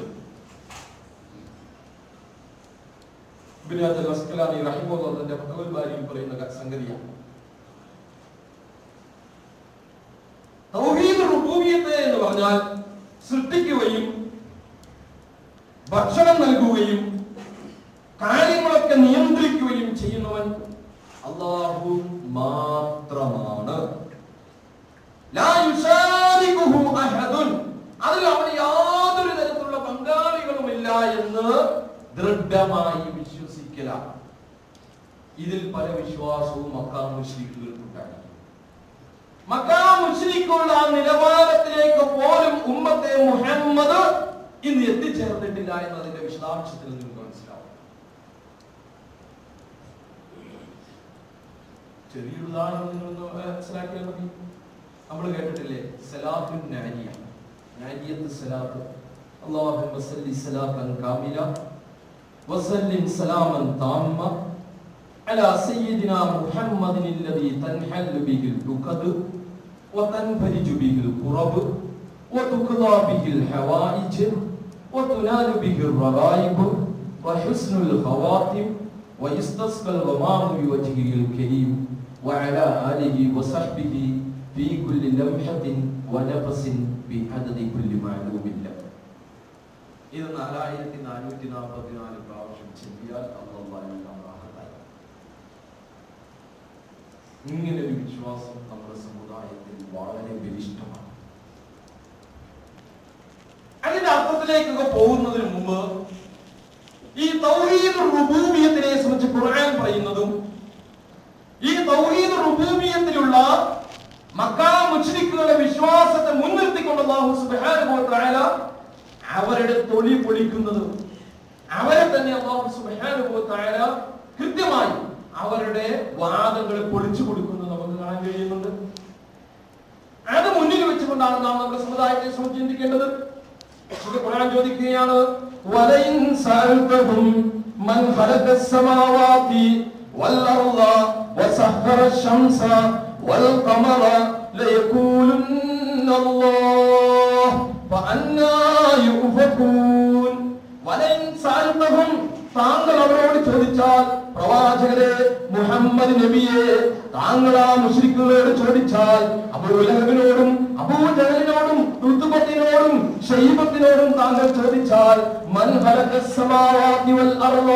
ഇബ്നു അൽ-അസ്ഖലാനി റഹിമഹുല്ലാഹുവിന്റെ ഫത്വൽ ബാരിയിൽ പറയുന്ന സംഗതിയാണ് തൗഹീദുർ റുബൂബിയ്യത്ത് എന്ന് പറഞ്ഞാൽ സൃഷ്ടിക്കുകയും ഭക്ഷണം നൽകുകയും കാര്യങ്ങളൊക്കെ നിയന്ത്രിക്കുകയും ചെയ്യുന്നവൻ അല്ലാഹു മാത്രമാണ്. ലാ യുശാരികുഹു അഹദുൻ, അതിൽ അവന് യാതൊരു തരത്തിലുള്ള പങ്കാളികളുമില്ല എന്ന് ദൃഢമായി വിശ്വസിക്കലാണ്. ഇതിൽ പല വിശ്വാസവും മക്കാ മുശ്രിക്കുകൾക്കുണ്ടായി. മക്കാ മുശ്രിക്കുകളുടെ ആ നിലവാരത്തിലേക്ക് പോലും ഉമ്മത്തെ മുഹമ്മദ് ഇന്ന് എത്തിച്ചേർന്നിട്ടില്ല എന്നതിന്റെ വിശദാംശത്തിൽ നിങ്ങൾക്ക് മനസ്സിലാവും. ചെറിയൊരു ഉദാഹരണം നിങ്ങളൊന്ന് മനസ്സിലാക്കിയാൽ മതി. നമ്മൾ കേട്ടിട്ടില്ലേ സലാത്തുൻ നാരിയ, നാരിയത്ത് സലാത്ത്. അല്ലാഹുമ്മ സല്ലി സലാത്തൻ കാമില വസല്ലിം സലാമൻ താമ്മ അലാ സയ്യിദിനാ മുഹമ്മദിൻ അല്ലദീ തൻഹല്ലു ബിഹിൽ ഉഖദ് വതൻഫരിജു ബിഹിൽ ഖുറബ് വതുഖ്ദാ ബിഹിൽ ഹവായിജ് وتنال به الرغائب وحسن الخواتم ويستسقى الغمام بوجهه الكريم وعلى آله وصحبه في كل لمحة ونفس بعدد كل معلوم له. ഇത് 4444 പ്രാവശ്യം ചെല്ലിയാൽ ഇങ്ങനെ ഒരു വിശ്വാസം നമ്മുടെ സമുദായത്തിൽ വളരെ ബലിഷ്ഠമാണ്. അതിന്റെ അർത്ഥത്തിലേക്കൊക്കെ പോകുന്നതിന് മുമ്പ് ഈ തൗഹീദ് റുബൂബിയത്തിനെ സംബന്ധിച്ച് ഖുർആൻ പറയുന്നതും ഈ തൗഹീദ് റുബൂബിയത്തിലുള്ള മക്ക മുശ്രിക്കുകളുടെ വിശ്വാസത്തെ മുൻനിർത്തിക്കൊണ്ട് അല്ലാഹു സുബ്ഹാനഹു വ തആല അവരുടെ തൊലി പൊളിക്കുന്നതും അവരെ തന്നെ അല്ലാഹു സുബ്ഹാനഹു വ തആല കൃത്യമായി അവരുടെ വാദങ്ങൾ പൊളിച്ചു കൊടുക്കുന്നത് നമുക്ക് കാണാൻ കഴിയുന്നുണ്ട്. അത് മുന്നിൽ വെച്ചുകൊണ്ടാണ് നാം നമ്മുടെ സമുദായത്തെ സംബന്ധിച്ച് ചിന്തിക്കേണ്ടത്. ഖുർആൻ ചോദിക്കുകയാണ്, വലൈൻ സഅൽതഹും മൻ ഖലഖസ് സമാവാതി വൽ അർള വസഖറ അശ്-ശംസ വൽ ഖമറ ലയഖൂലുന്ന അല്ലാഹ് ഫഅന്നാ യുഫകൂൻ. വലൈൻ സഅൽതഹും, താങ്കൾ അവരോട് ചോദിച്ചാൽ, പ്രവാചകരെ മുഹമ്മദ് നബിയെ താങ്കൾ ആ മുശ്രിക്കുകളോട് ചോദിച്ചാൽ, അബൂലഹബിനോടും അബൂജഹലിനോടും ഉത്ബത്തിനോടും ശൈബത്തിനോടും താങ്കൾ ചോദിച്ചാൽ, മൻ ഖലഖസ് സമാവാതി വൽ അർള,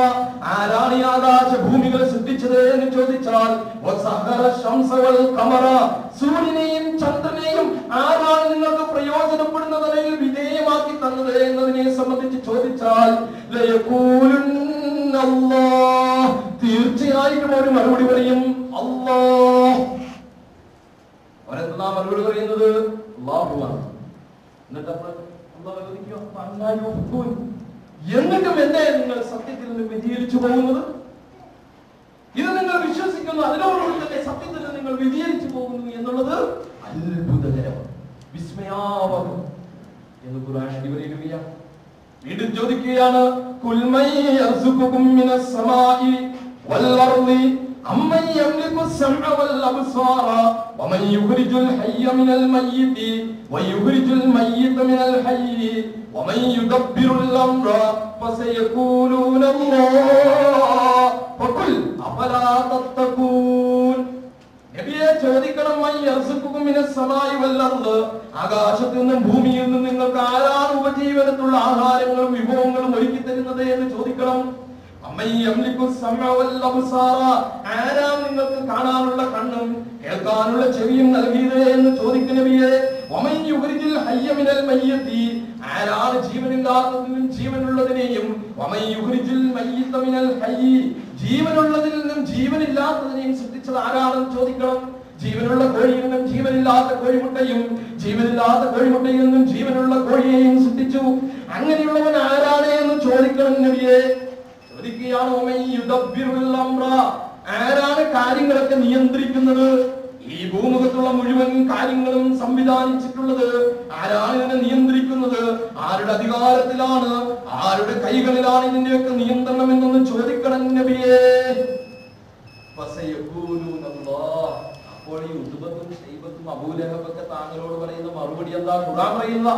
ആരാണ് ഈ ആകാശ ഭൂമികളെ സൃഷ്ടിച്ചത് എന്ന് ചോദിച്ചാൽ, വസഖറ അശ്-ശംസ വൽ ഖമറ, സൂര്യനെയും ചന്ദ്രനെയും ആരാണ് നിങ്ങൾക്ക് പ്രയോജനപ്പെടുന്നതിൽ വിധേയമാക്കി തന്നത് എന്നതിനെ സംബന്ധിച്ച് ചോദിച്ചാൽ, ലയഖൂലുന്ന അല്ലാഹ്, തീർച്ചയായിട്ടും ഒരു മറുപടി പറയും അല്ലാഹ്. അവരെന്താ മറുപടി പറയുന്നത്? അല്ലാഹുവാണ്. എന്നിട്ട് എന്നിട്ടും എന്തേ നിങ്ങൾ സത്യത്തിൽ നിന്ന് വ്യതിചലിച്ചു പോകുന്നത്? ഇത് നിങ്ങൾ വിശ്വസിക്കുന്നു, അതിനോടുകൂടി തന്നെ സത്യത്തിൽ നിന്ന് നിങ്ങൾ വ്യതിചലിച്ചു പോകുന്നു എന്നുള്ളത് അത്ഭുതകരമാണ്, വിസ്മയാവഹം എന്ന് ഖുർആൻ വിവരിക്കുകയാണ്. വീണ്ടും ചോദിക്കുകയാണ്, ഖുൽ മൻ യർസുഖുകും മിനസ് സമാഇ വൽ അർളി അമ്മൻ യംലികു അസ്-സമഅ വൽ അബ്സാറ വമൻ യുഖ്രിജുൽ ഹയ്യ മിനൽ മയ്യിതി വയുഖ്രിജുൽ മയ്യിത മിനൽ ഹയ്യി വമൻ യുദബ്ബിറുൽ അംറ ഫസയഖൂലൂന അല്ലാഹ് ഫഖുൽ അഫലാ തത്തഖൂൻ. നബിയെ ചോദിക്കണം, മൻ യർസുഖുകും മിനസ് സമാഇ വൽ അർള്, ആകാശത്തിൽ നിന്നും ഭൂമിയിൽ നിന്നും നിങ്ങൾക്ക് ആരാണ് ഉപജീവനത്തിലുള്ള ആഹാരങ്ങളും വിഭവങ്ങളും ഒരുക്കി തരുന്നത് എന്ന് ചോദിക്കണം. അമ്മൻ യംലികു അസ്-സമഅ വൽ അബ്സാറ, ആരാണ് നിങ്ങൾക്ക് കാണാനുള്ള കണ്ണും കേൾക്കാനുള്ള ചെവിയും നൽകിയത് എന്ന് ചോദിക്കുന്ന നബിയെ. വമൻ യുഖ്രിജുൽ ഹയ്യ മിനൽ മയ്യിതി, ആരാണ് ജീവനില്ലാത്തതിനും ജീവനുള്ളതിനെയും വമൻ യുഖ്രിജുൽ മയ്യിത മിനൽ ഹയ്യി, ജീവനുള്ളതിൽ നിന്നും ജീവനില്ലാത്തതിനെയും സൃഷ്ടിച്ചത് ആരാണെന്ന് ചോദിക്കണം. ജീവനുള്ള കോഴിയിൽ നിന്നും ജീവനില്ലാത്ത കോഴിമുട്ടയും ജീവനില്ലാത്ത കോഴിമുട്ടയിൽ നിന്നും ജീവനുള്ള കോഴിയെയും സൃഷ്ടിച്ചു. അങ്ങനെയുള്ളവൻ ആരാണ് എന്ന് ചോദിക്കണം നബിയെ. ചോദിക്കുകയാണ്, വമൻ യുദബ്ബിറുൽ അംറ, ആരാണ് കാര്യങ്ങളൊക്കെ നിയന്ത്രിക്കുന്നത്? ഈ ഭൂമുഖത്തുള്ള മുഴുവൻ കാര്യങ്ങളും സംവിധാനിച്ചിട്ടുള്ളത് ആരാണ്? ഇതിനെ നിയന്ത്രിക്കുന്നത് ആരുടെ അധികാരത്തിലാണ്? ആരുടെ കൈകളിലാണ് ഇതിന്റെയൊക്കെ നിയന്ത്രണം എന്നൊന്ന് ചോദിക്കണം നബിയെ. അപ്പോൾ ഈ ഉത്ബത്തും ശൈബത്തും അബൂലഹബൊക്കെ താങ്കളോട് പറയുന്ന മറുപടി എന്താ? ഖുർആൻ പറയുന്ന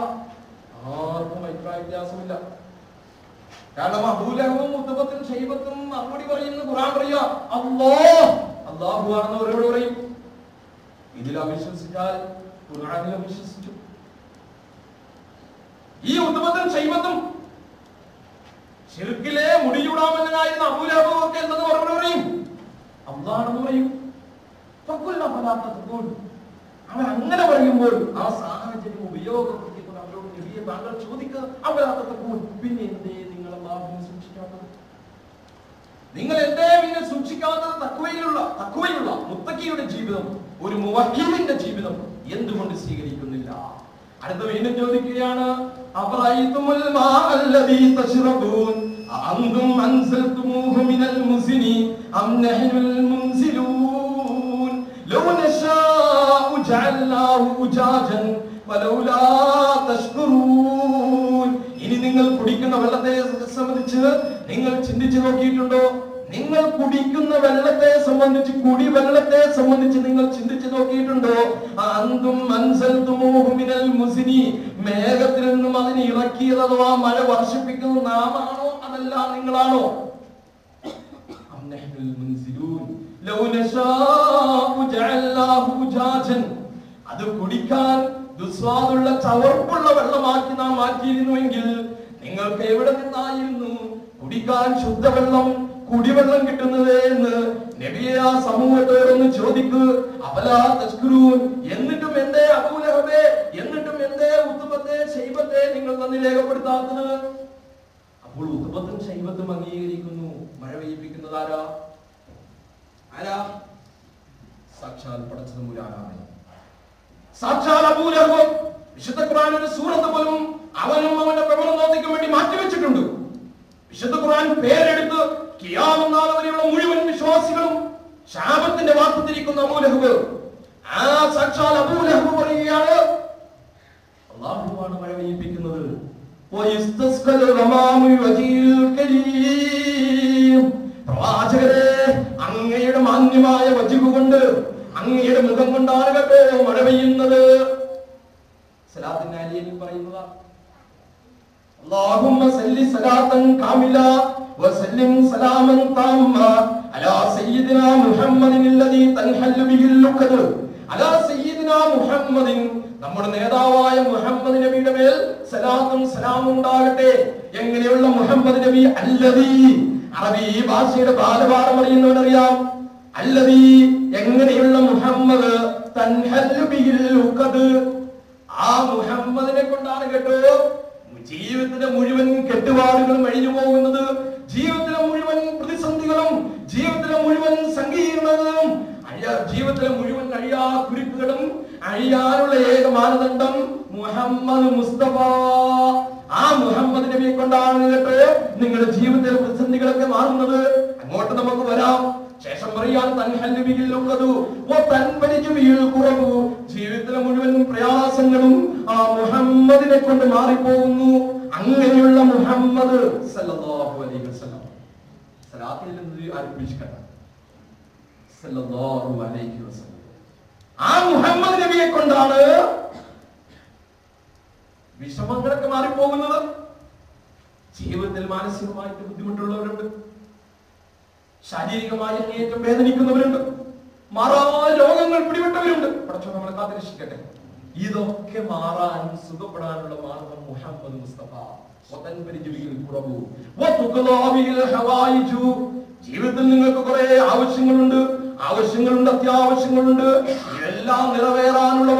ആർക്കും അഭിപ്രായ വ്യത്യാസമില്ല. കാരണം അബൂലഹബും ഉത്ബത്തും ശൈബത്തും മറുപടി പറയുന്ന ഖുർആൻ പറയുക അല്ലാഹ്, അല്ലാഹു ആണെന്ന് അവരോട് പറയും. ഇതിൽ അവിശ്വസിച്ചാൽ ഖുർആനിൽ വിശ്വസിച്ചു. ഈ ഉത്ബത്തും ശൈബത്തും ശിർക്കിലെ മുടിയൂടാമെന്നായിരുന്ന അബൂലഹബും ഒക്കെ എന്തെന്ന് മറുപടി പറയും? അല്ലാഹുവാണെന്ന് പറയും. അവൻ അങ്ങനെ പറയുമ്പോൾ ആ സാഹചര്യം ഉപയോഗപ്പെടുത്തിക്കൊണ്ട് അവരോട് നബിയെ താങ്കൾ ചോദിക്കുക, അവരാത്തപ്പോൾ പിന്നെ എന്തേ നിങ്ങൾ അല്ലാഹുവിനെ സൂക്ഷിക്കാത്തത്? നിങ്ങൾ എന്തേ പിന്നെ സൂക്ഷിക്കാത്തത്? തഖ്വയുള്ള മുത്തഖിയുടെ ജീവിതം, ഒരു മുവഹ്ഹിദിന്റെ ജീവിതം എന്തുകൊണ്ട് സ്വീകരിക്കുന്നില്ല? അടുത്ത വീണ്ടും ചോദിക്കുകയാണ്, അഫറൈതുമുൽ മാഅല്ലദീ തശ്റബൂൻ അഅൻതും അൻസൽതുമൂഹു മിനൽ മുസ്നി അം നഹ്നുൽ മുൻസിലൂൻ ലൗ നശാഉ ജഅൽനാഹു ഉജാജൻ ഫലൗലാ തഷ്കുറൂൻ. ഇനി നിങ്ങൾ കുടിക്കുന്ന വെള്ളത്തെ സംബന്ധിച്ച് നിങ്ങൾ ചിന്തിച്ചു നോക്കിയിട്ടുണ്ടോ? നിങ്ങൾ കുടിക്കുന്ന വെള്ളത്തെ സംബന്ധിച്ച്, കുടിവെള്ളത്തെ സംബന്ധിച്ച് നിങ്ങൾ ചിന്തിച്ചു നോക്കിയിട്ടുണ്ടോ? അന്തും അൻസൽതുമൂഹു മിനൽ മുസ്നി, മേഘത്തിൽ നിന്നും അതിനെ ഇറക്കിയത് അഥവാ മഴ വർഷിപ്പിക്കുന്നത് നാമാണോ അതല്ല നിങ്ങളാണോ? അത് കുടിക്കാൻ ദുസ്വാദുള്ള ചവർപ്പുള്ള വെള്ളമാക്കി നാം മാറ്റിയിരുന്നുവെങ്കിൽ നിങ്ങൾക്ക് എവിടെ നിന്നായിരുന്നു കുടിക്കാൻ ശുദ്ധവെള്ളം, കുടിവെള്ളം കിട്ടുന്നത് എന്ന് നബിയെ ആ സമൂഹത്തോടൊന്ന് ചോദിക്കൂ. അഫലാ തസ്കുറൂൻ. എന്നിട്ടും എന്തേ അബൂ ലഹബേ, എന്നിട്ടും എന്തേ ഉത്ബത്തെ ശൈബത്തെ നിങ്ങൾ തന്നെ രേഖപ്പെടുത്താത്തത്? അപ്പോൾ ഉത്ബത്തും ശൈബത്തും അംഗീകരിക്കുന്നു. മഴ പെയ്യിപ്പിക്കുന്നത് ആരാ? സാക്ഷാൽ പടച്ചതമ്പുരാനാണ്. സാക്ഷാൽ അബൂ ലഹബ്. വിശുദ്ധ ഖുർആൻ ഒരു സൂറത്ത് പോലും അവനും അവന്റെ പ്രബോധനത്തിനും വേണ്ടി മാറ്റിവെച്ചിട്ടുണ്ട്. വിശുദ്ധ ഖുർആൻ പേരെടുത്ത് ഖിയാമത്ത് നാൾ വരെയുള്ള മുഴുവൻ വിശ്വാസികളും ശാപത്തിന്റെ വാർത്തത്തിരിക്കുന്ന അബൂ ലഹബ്. ആ സാക്ഷാൽ അബൂ ലഹബ് പറയുകയാണ്, അല്ലാഹുവാണ് മഴ പെയ്യിപ്പിക്കുന്നത്. പ്രവാചകരെ, അങ്ങയുടെ മാന്യമായ വജ്ഹ് കൊണ്ട്, അങ്ങയുടെ മുഖം കൊണ്ടാണ് കേട്ടോ മഴ പെയ്യുന്നത്. സലാത്തിന്റെ അലിയിൽ പറയുന്നതാ, اللهم صل صلاة كاملة وسلم سلاما تاما على سيدنا محمد الذي تنحل به اللقد على سيدنا محمد. നമ്മുടെ നേതാവായ മുഹമ്മദ് നബിയുടെ മേൽ സലാത്തും സലാമും ഉണ്ടാകട്ടെ. എങ്ങനെയുള്ള മുഹമ്മദ് നബി? അല്ലദീ, അറബി ഭാഷയുടെ ബാലപാഠം അറിയുന്നവനറിയാം. അല്ലദീ, എങ്ങനെയുള്ള മുഹമ്മദ്? തൻഹല്ലു ബിഹിൽ ലുഖദ്, ആ മുഹമ്മദിനെ കൊണ്ടാണ് കേട്ടോ ജീവിതത്തിന്റെ മുഴുവൻ കെട്ടുപാടുകളും അഴിഞ്ഞു പോകുന്നത്. ജീവിതത്തിലെ മുഴുവൻ പ്രതിസന്ധികളും, ജീവിതത്തിലെ മുഴുവൻ സങ്കീർണതകളും, ജീവിതത്തിലെ മുഴുവൻ അഴിയാ കുരുക്കുകളും അഴിയാനുള്ള ഏക മാനദണ്ഡം മുഹമ്മദ് മുസ്തഫ. ആ മുഹമ്മദ് നബിയെ കൊണ്ടാണ് കേട്ടോ നിങ്ങളുടെ ജീവിതത്തിലെ പ്രതിസന്ധികളൊക്കെ മാറുന്നത്. അങ്ങോട്ട് നമുക്ക് വരാം. ശേഷം പറയാൻ ജീവിതത്തിലെ മുഴുവൻ പ്രയാസങ്ങളും ആ മുഹമ്മദിനെ കൊണ്ട് മാറിപ്പോകുന്നു. അങ്ങനെയുള്ള മുഹമ്മദ് സല്ലല്ലാഹു അലൈഹി വസല്ലം, സലാത്തിൽ നിന്ന് ആരംഭിക്കട്ടെ. സല്ലല്ലാഹു അലൈഹി വസല്ലം, ആ മുഹമ്മദ് നബിയെ കൊണ്ടാണ് വിഷമങ്ങളൊക്കെ മാറിപ്പോകുന്നത്. ജീവിതത്തിൽ മാനസികമായിട്ട് ബുദ്ധിമുട്ടുള്ളവരുണ്ട്, ശാരീരികമായി അങ്ങേയറ്റം വേദനിക്കുന്നവരുണ്ട്, മാറാ രോഗങ്ങൾ പിടിപെട്ടവരുണ്ട്. പടച്ചോൻ നമ്മളെ കാത്തിരക്ഷിക്കട്ടെ. ഇതൊക്കെ മാറാൻ, സുഖപ്പെടാനുള്ള മാർഗം മുഹമ്മദ് മുസ്തഫ. ജീവിതത്തിൽ നിങ്ങൾക്ക് കുറെ ആവശ്യങ്ങളുണ്ട്, അത്യാവശ്യങ്ങളുണ്ട്. ഇതെല്ലാം നിറവേറാനുള്ള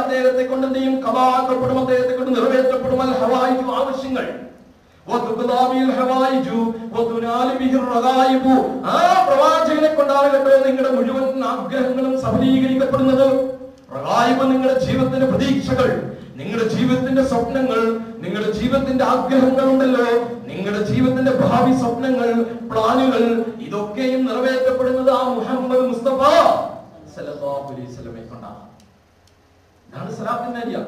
അദ്ദേഹത്തെ കൊണ്ട് എന്ത് ചെയ്യും? കഥാക്കപ്പെടും, അദ്ദേഹത്തെ കൊണ്ട് നിറവേറ്റപ്പെടും. ആവശ്യങ്ങൾ ആ പ്രവാചകനെ കൊണ്ടാണ് കേട്ടോ നിങ്ങളുടെ മുഴുവൻ ആഗ്രഹങ്ങളും സഫലീകരിക്കപ്പെടുന്നത്. നിങ്ങളുടെ ജീവിതത്തിന്റെ പ്രതീക്ഷകൾ, നിങ്ങളുടെ ജീവിതത്തിന്റെ സ്വപ്നങ്ങൾ, നിങ്ങളുടെ ജീവിതത്തിന്റെ ആഗ്രഹങ്ങൾ ഉണ്ടല്ലോ, നിങ്ങളുടെ ജീവിതത്തിന്റെ ഭാവി സ്വപ്നങ്ങൾ, പ്ലാനുകൾ, ഇതൊക്കെയും നിറവേറ്റപ്പെടുന്നത് ആ മുഹമ്മദ് മുസ്തഫ സല്ലല്ലാഹു അലൈഹി വസല്ലമയെ കൊണ്ടാണ്. ഇതാണ് സലാത്തിന്റെ അരിയ.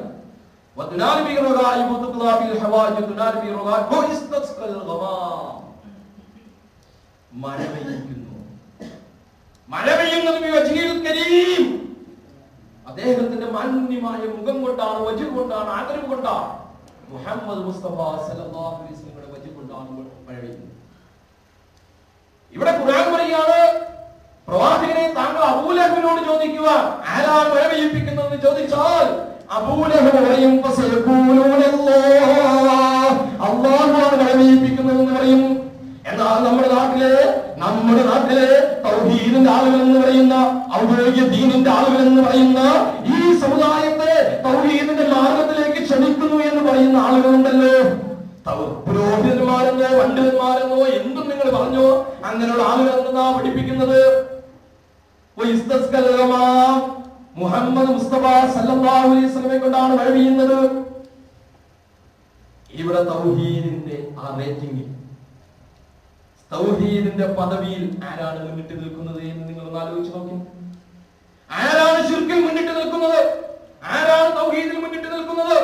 മഴ പെയ്യുന്നു. മഴ പെയ്യുന്നത് അദ്ദേഹത്തിന്റെ മാന്യമായ മുഖം കൊണ്ടാണ്, വജ്ഹ് കൊണ്ടാണ്, ആദരവ് കൊണ്ടാണ്. മുഹമ്മദ് മുസ്തഫ സല്ലല്ലാഹു അലൈഹി വസല്ലമയുടെ വജ്ഹ് കൊണ്ടാണ് മഴ പെയ്യുന്നത്. ഇവിടെ ഖുർആൻ പറയുകയാണ്, പ്രവാചകനെ താങ്കൾ അബൂ ലഹബിനോട് ചോദിക്കുക, ആരാണ് മഴ പെയ്യിപ്പിക്കുന്നതെന്ന് ചോദിച്ചാൽ അബൂ ലഹബ് പറയും അല്ലാഹുവാണ് മഴ പെയ്യിപ്പിക്കുന്നതെന്ന് പറയും. എന്നാൽ നമ്മുടെ നാട്ടിലെ തൗഹീദിന്റെ ആളുകൾ എന്ന് പറയുന്ന, ഔദ്യോഗിക ദീനിന്റെ ആളുകൾ എന്ന് പറയുന്ന, ഈ സമുദായത്തെ തൗഹീദിന്റെ മാർഗത്തിലേക്ക് ക്ഷണിക്കുന്നു എന്ന് പറയുന്ന ആളുകളുണ്ടല്ലോ. പുരോഹിതന്മാരെന്നോ പണ്ഡിതന്മാരെന്നോ എന്തും നിങ്ങൾ പറഞ്ഞോ, അങ്ങനെയുള്ള ആളുകൾ എന്താ പഠിപ്പിക്കുന്നത്? മുഹമ്മദ് മുസ്തഫ സല്ലല്ലാഹു അലൈഹി വസല്ലമയെ കൊണ്ടാണ് മഴ പെയ്യുന്നത്. ഇവിടെ തൗഹീദിന്റെ ആ റേറ്റിംഗ്, തൗഹീദിന്റെ പദവിയിൽ ആരാണ് മുന്നിട്ട് നിൽക്കുന്നത് എന്ന് നിങ്ങൾ ഒന്ന് ആലോചിച്ച് നോക്കി. ആരാണ് ശിർക്കിൽ മുന്നിട്ട് നിൽക്കുന്നത്? ആരാണ് തൗഹീദിൽ മുന്നിട്ട് നിൽക്കുന്നത്?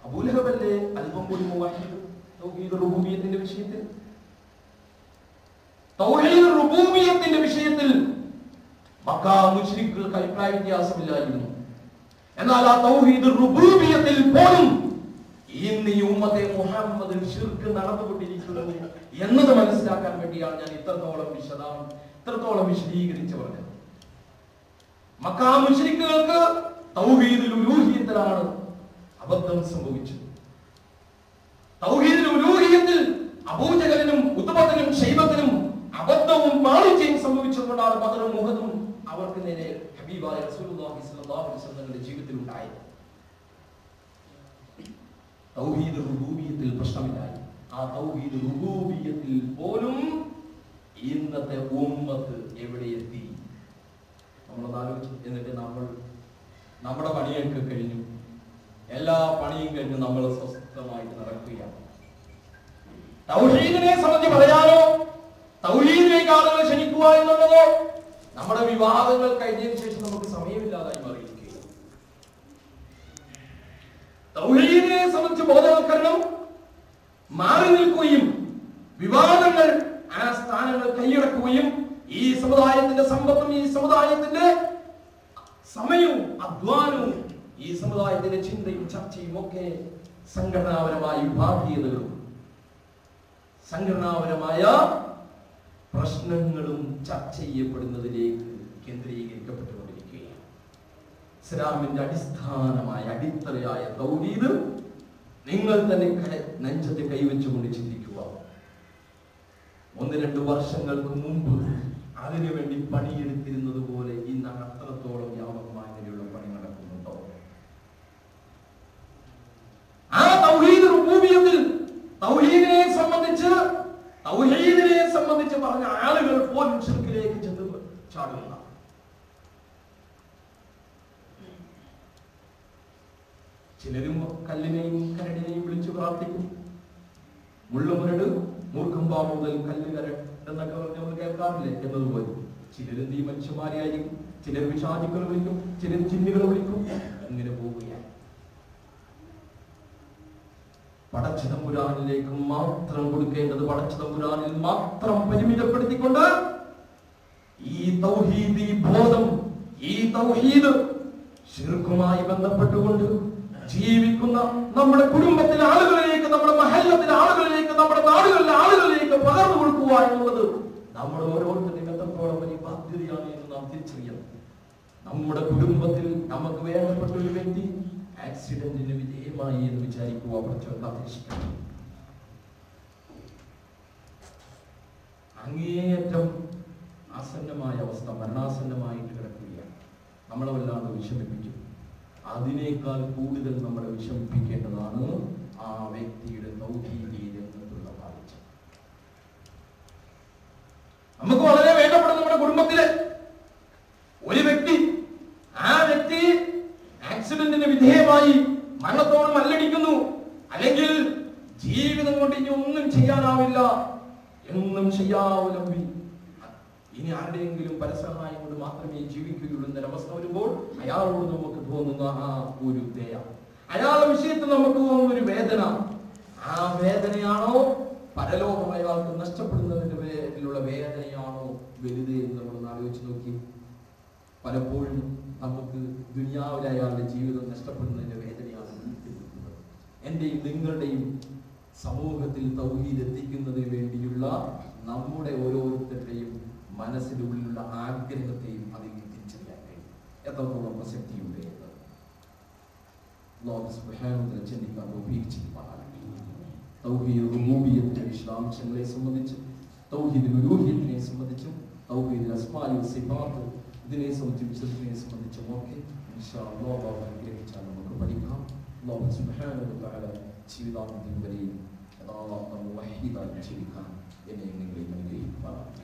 അബൂ ലഹബ് അല്ലേ അല്പം പോലും മുവഹിദ്, തൗഹീദ് റുബൂബിയ്യത്തിന്റെ വിഷയത്തിൽ. തൗഹീദ് റുബൂബിയ്യത്തിന്റെ വിഷയത്തിൽ മക്ക മുശ്രിക്കുകൾക്ക് അഭിപ്രായ വ്യത്യാസമില്ലായിരുന്നു. എന്നാൽ ആ തൗഹീദ് റുബൂബിയ്യത്തിൽ പോലും ഇന്ന് ഈ ഉമ്മത്തെ മുഹമ്മദിൽ ശിർക്ക് നടന്നുകൊണ്ടിരിക്കുന്നത് എന്നത് മനസ്സിലാക്കാൻ വേണ്ടിയാണ് ഞാൻ ഇത്രത്തോളം വിശദീകരിച്ചു പറഞ്ഞത്. മക്ക മുശ്രിക്കുകൾക്ക് തൗഹീദുൽ ഉലൂഹിയ്യത്തിലാണ് അബദ്ധം സംഭവിച്ചത്. തൗഹീദുൽ ഉലൂഹിയ്യത്തിൽ അബൂജഹലിനും ഉത്ബത്തിനും ശൈബത്തിനും അബദ്ധവും പാളിച്ചയും സംഭവിച്ചതുകൊണ്ടാണ് ബദറും ഉഹദും അവർക്ക് നേരെ ഹബീബായ റസൂലുള്ളാഹി സ്വല്ലല്ലാഹു അലൈഹി വസല്ലമയുടെ ജീവിതത്തിൽ ഉണ്ടായത്. തൗഹീദ് റുബൂബിയ്യത്തിൽ പ്രശ്നമില്ലായി. ആ തൗഹീദ് റുബൂബിയ്യത്തിൽ പോലും ഇന്നത്തെ ഉമ്മത്ത് എവിടെ എത്തി നമ്മൾ ആലോചിച്ചു. എന്നിട്ട് നമ്മുടെ പണിയൊക്കെ കഴിഞ്ഞു, എല്ലാ പണിയും കഴിഞ്ഞ് നമ്മൾ സ്വസ്ഥമായിട്ട് നടക്കുകയാണ്. തൗഹീദിനെ സംബന്ധിച്ച് പറയാനോ തൗഹീദിലേക്ക് ആളുകളെ ക്ഷണിക്കുക എന്നുള്ളതോ നമ്മുടെ വിവാദങ്ങൾ കഴിഞ്ഞതിന് ശേഷം നമുക്ക് സമയമില്ലാതായി മാറിയിരിക്കുകയാണ്. തൗഹീദിനെ സംബന്ധിച്ച് ബോധവൽക്കരണം മാറി നിൽക്കുകയും വിവാദങ്ങൾ ആ സ്ഥാനങ്ങൾ കൈയടക്കുകയും ഈ സമുദായത്തിന്റെ സമ്പത്തും ഈ സമുദായത്തിന്റെ സമയവും അധ്വാനവും ഈ സമുദായത്തിന്റെ ചിന്തയും ചർച്ചയും ഒക്കെ സംഘടനാപരമായ വിഭാഗീയതകളും സംഘടനാപരമായ പ്രശ്നങ്ങളും ചർച്ച ചെയ്യപ്പെടുന്നതിലേക്ക് കേന്ദ്രീകരിക്കപ്പെട്ടുകൊണ്ടിരിക്കുകയാണ്. ഇസ്ലാമിന്റെ അടിസ്ഥാനമായ അടിത്തറയായ തൗഹീദ് നിങ്ങൾ തന്നെ നെഞ്ചത്ത് കൈവച്ചുകൊണ്ട് ചിന്തിക്കുക. 1-2 വർഷങ്ങൾക്ക് മുമ്പ് അതിനുവേണ്ടി പണിയെടുത്തിരുന്നത് പോലെ ഇന്ന് അത്രത്തോളം വ്യാപകമായ നിലയിലുള്ള പണി നടക്കുന്നുണ്ടോ? ആ തൗഹീദ് റുബൂബിയ്യത്തിൽ തൗഹീദിനെ സംബന്ധിച്ച് പറഞ്ഞ ആളുകൾ പോലും ശിർക്കിലേക്ക് ചെന്ന് ചാടുന്ന ചിലരും കല്ലിനെയും കരടിനെയും വിളിച്ചു പ്രാർത്ഥിക്കും. മുള്ളുമുരട് മൂർഖമ്പാ മുതൽ കല്ല് കരട് എന്നൊക്കെ നമ്മൾ കേൾക്കാറില്ലേ എന്നതുപോലെ ചിലരും ഈ മനുഷ്യന്മാരെയായിരിക്കും, ചിലർ വിഷാദികൾ വിളിക്കും, ചിലർ ജിന്നുകൾ വിളിക്കും. ഇങ്ങനെ പോവുകയാണ്. പടച്ചതമ്പുരാനിലേക്ക് മാത്രം കൊടുക്കേണ്ടത് പടച്ചതമ്പുരാനിൽ മാത്രം പരിമിതപ്പെടുത്തിക്കൊണ്ട് ഈ തൗഹീദ്, ഈ ബോധം, ഈ തൗഹീദ് ശിർക്കുമായി ബന്ധപ്പെട്ടുകൊണ്ട് ജീവിക്കുന്ന നമ്മുടെ കുടുംബത്തിലെ ആളുകളിലേക്ക്, നമ്മുടെ മഹല്ലത്തിലെ ആളുകളിലേക്ക്, നമ്മുടെ നാടുകളിലെ ആളുകളിലേക്ക് പകർന്നു കൊടുക്കുക എന്നുള്ളത് നമ്മുടെ ഓരോരുത്തരുടെയും എത്രത്തോളം വലിയ ബാധ്യതയാണ് എന്ന് നാം തിരിച്ചറിയണം. നമ്മുടെ കുടുംബത്തിൽ നമുക്ക് വേണ്ടപ്പെട്ട ഒരു വ്യക്തി ആക്സിഡന്റിന് വിധേയമായി എന്ന് വിചാരിക്കുക, പ്രതീക്ഷിക്കണം. അങ്ങേയറ്റം ആസന്നമായ അവസ്ഥ, മരണാസന്നമായിട്ട് കിടക്കുകയാണ്. നമ്മളെ വല്ലാതെ വിഷമിപ്പിക്കും. അതിനേക്കാൾ കൂടുതൽ നമ്മളെ വിഷമിപ്പിക്കേണ്ടതാണ് ആ വ്യക്തിയുടെ തൗഹീദി രംഗത്തുള്ള പാളിച്ച. നമുക്ക് വളരെ വേണ്ടപ്പെടുന്ന നമ്മുടെ കുടുംബത്തിലെ ഒരു വ്യക്തി, ആ വ്യക്തി ആക്സിഡന്റിന് വിധേയമായി മരണത്തോട് മല്ലടിക്കുന്നു, അല്ലെങ്കിൽ ജീവിതം കൊണ്ട് ഇനി ഒന്നും ചെയ്യാനാവില്ല, എന്നും ചെയ്യാവുലമ്പി ഇനി ആരുടെയെങ്കിലും പരസഹായം കൊണ്ട് മാത്രമേ ജീവിക്കുകയുള്ളൂ എന്നൊരവസ്ഥ വരുമ്പോൾ അയാളോട് നമുക്ക് തോന്നുന്ന ആ ഒരു ദയ, അയാളുടെ വിഷയത്തിൽ നമുക്ക് തോന്നുന്ന ഒരു വേദന, ആ വേദനയാണോ പരലോകം അയാൾക്ക് നഷ്ടപ്പെടുന്നതിന്റെ പേരിലുള്ള വേദനയാണോ വലുത് എന്ന് നമ്മളൊന്ന് ആലോചിച്ച് നോക്കി. പലപ്പോഴും നമുക്ക് ദുനിയാവിലെ അയാളുടെ ജീവിതം നഷ്ടപ്പെടുന്നതിന്റെ വേദനയാണ് നിൽക്കുന്നത്. എന്റെയും നിങ്ങളുടെയും സമൂഹത്തിൽ തൗഹീദ് എത്തിക്കുന്നതിന് വേണ്ടിയുള്ള നമ്മുടെ ഓരോരുത്തരുടെയും മനസ്സിന്റെ ഉള്ളിലുള്ള ആഗ്രഹത്തെയും അതിൽ തിരിച്ചറിയാൻ കഴിയും. എത്രത്തോളം പ്രസക്തിയുണ്ട് എന്ന് അല്ലാഹു സുബ്ഹാനഹു വ തആല ചിന്തിക്കാൻ ഉപയോഗിച്ചിരിക്കുകയാണ്. തൗഹീദ് റുബൂബിയ്യത്തിന്റെ വിശദാംശങ്ങളെ സംബന്ധിച്ച്, തൗഹീദ് ഉലൂഹിയ്യത്തിനെ സംബന്ധിച്ചും, തൗഹീദ് അസ്മാഇ വ സിഫാത്ത് ഇതിനെ സംബന്ധിച്ചും ഒക്കെ ഇൻഷാ അല്ലാഹ് അനുഗ്രഹിച്ചാൽ നമുക്ക് പഠിക്കാം. അല്ലാഹു സുബ്ഹാനഹു വ തആല ജീവിതാന്ത്യം വരെ മുവഹ്ഹിദായി ജീവിക്കാൻ എന്നെ നിങ്ങളെ അനുഗ്രഹിക്കുമാറാകട്ടെ.